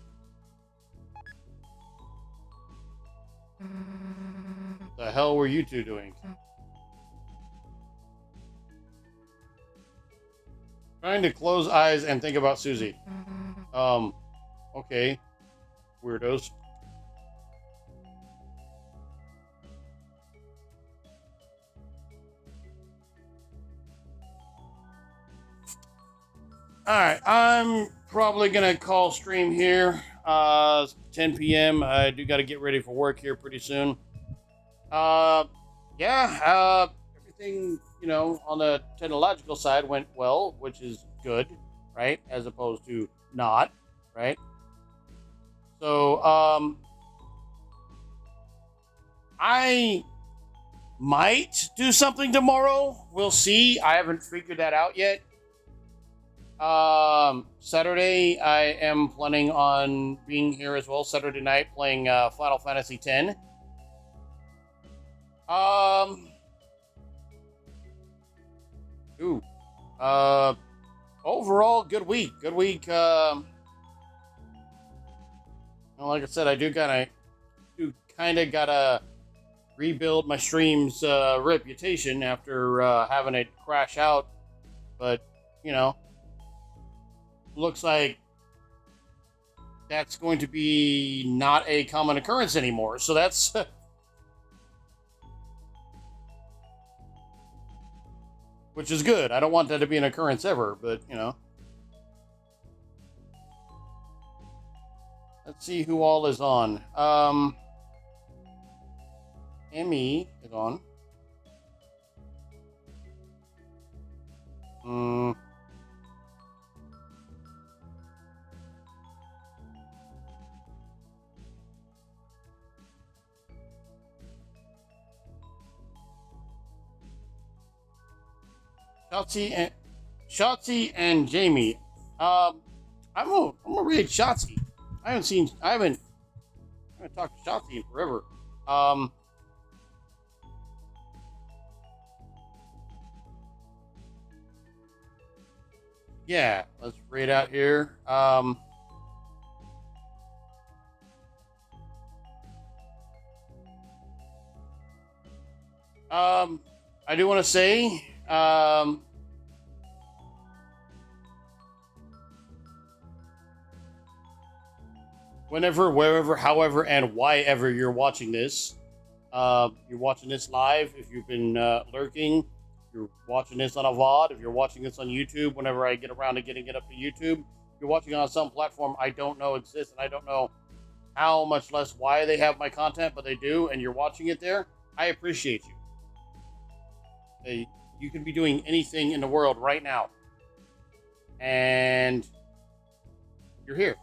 The hell were you two doing? Trying to close eyes and think about Susie. Okay. Weirdos. Alright, I'm probably gonna call stream here. 10 p.m. I do got to get ready for work here pretty soon. Everything, on the technological side went well, which is good, right? As opposed to not, right? So, I might do something tomorrow. We'll see. I haven't figured that out yet. Saturday, I am planning on being here as well. Saturday night, playing Final Fantasy X. Overall, good week. Good week. Like I said, I do kind of gotta rebuild my stream's reputation after having it crash out. But looks like that's going to be not a common occurrence anymore. So that's which is good. I don't want that to be an occurrence ever, but let's see who all is on. Emmy is on. Shotzi and Jamie. I'm gonna read Shotzi. I haven't talked to Shotzi in forever. Yeah, let's read out here. I do want to say, whenever, wherever, however, and why ever you're watching this live, if you've been lurking, you're watching this on a VOD, if you're watching this on YouTube, whenever I get around to getting it up to YouTube, if you're watching on some platform I don't know exists, and I don't know how, much less why they have my content, but they do, and you're watching it there, I appreciate you. You could be doing anything in the world right now, and you're here,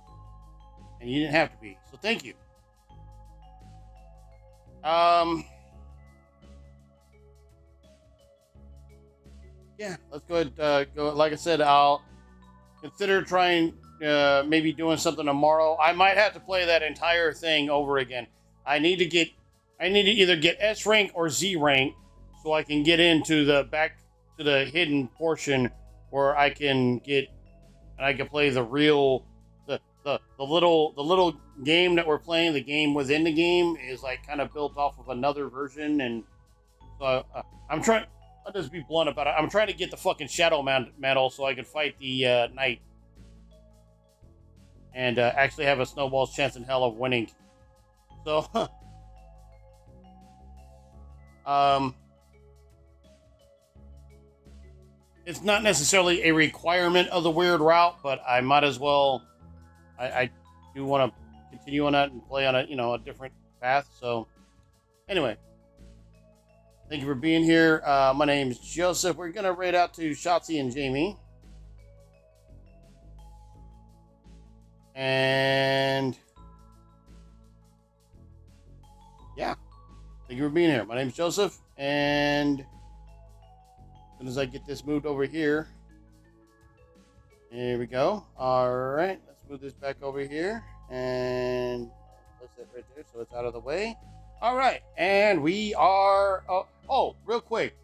and you didn't have to be, so thank you. Yeah, let's go ahead, go. Like I said, I'll consider trying, maybe doing something tomorrow. I might have to play that entire thing over again. I need to either get S rank or Z rank so I can get into the back to the hidden portion where I can play the real, the little game that we're playing. The game within the game is like kind of built off of another version, and so I'm trying. I'll just be blunt about it. I'm trying to get the fucking Shadow Medal so I can fight the Knight. And actually have a snowball's chance in hell of winning. So, it's not necessarily a requirement of the weird route, but I might as well. I do want to continue on that and play on a different path. So, anyway. Thank you for being here. My name is Joseph. We're going to raid out to Shotzi and Jamie. And yeah, thank you for being here. My name is Joseph. And as soon as I get this moved over here. Here we go. All right. Let's move this back over here. And place that right there so it's out of the way. All right, and we are. Oh, real quick.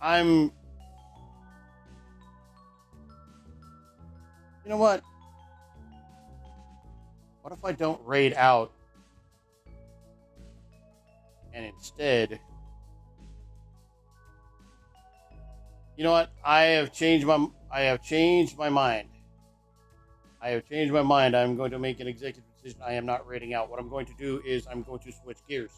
You know what? What if I don't raid out, and instead, you know what? I have changed my mind. I have changed my mind. I'm going to make an executive decision. I am not raiding out. What I'm going to do is I'm going to switch gears.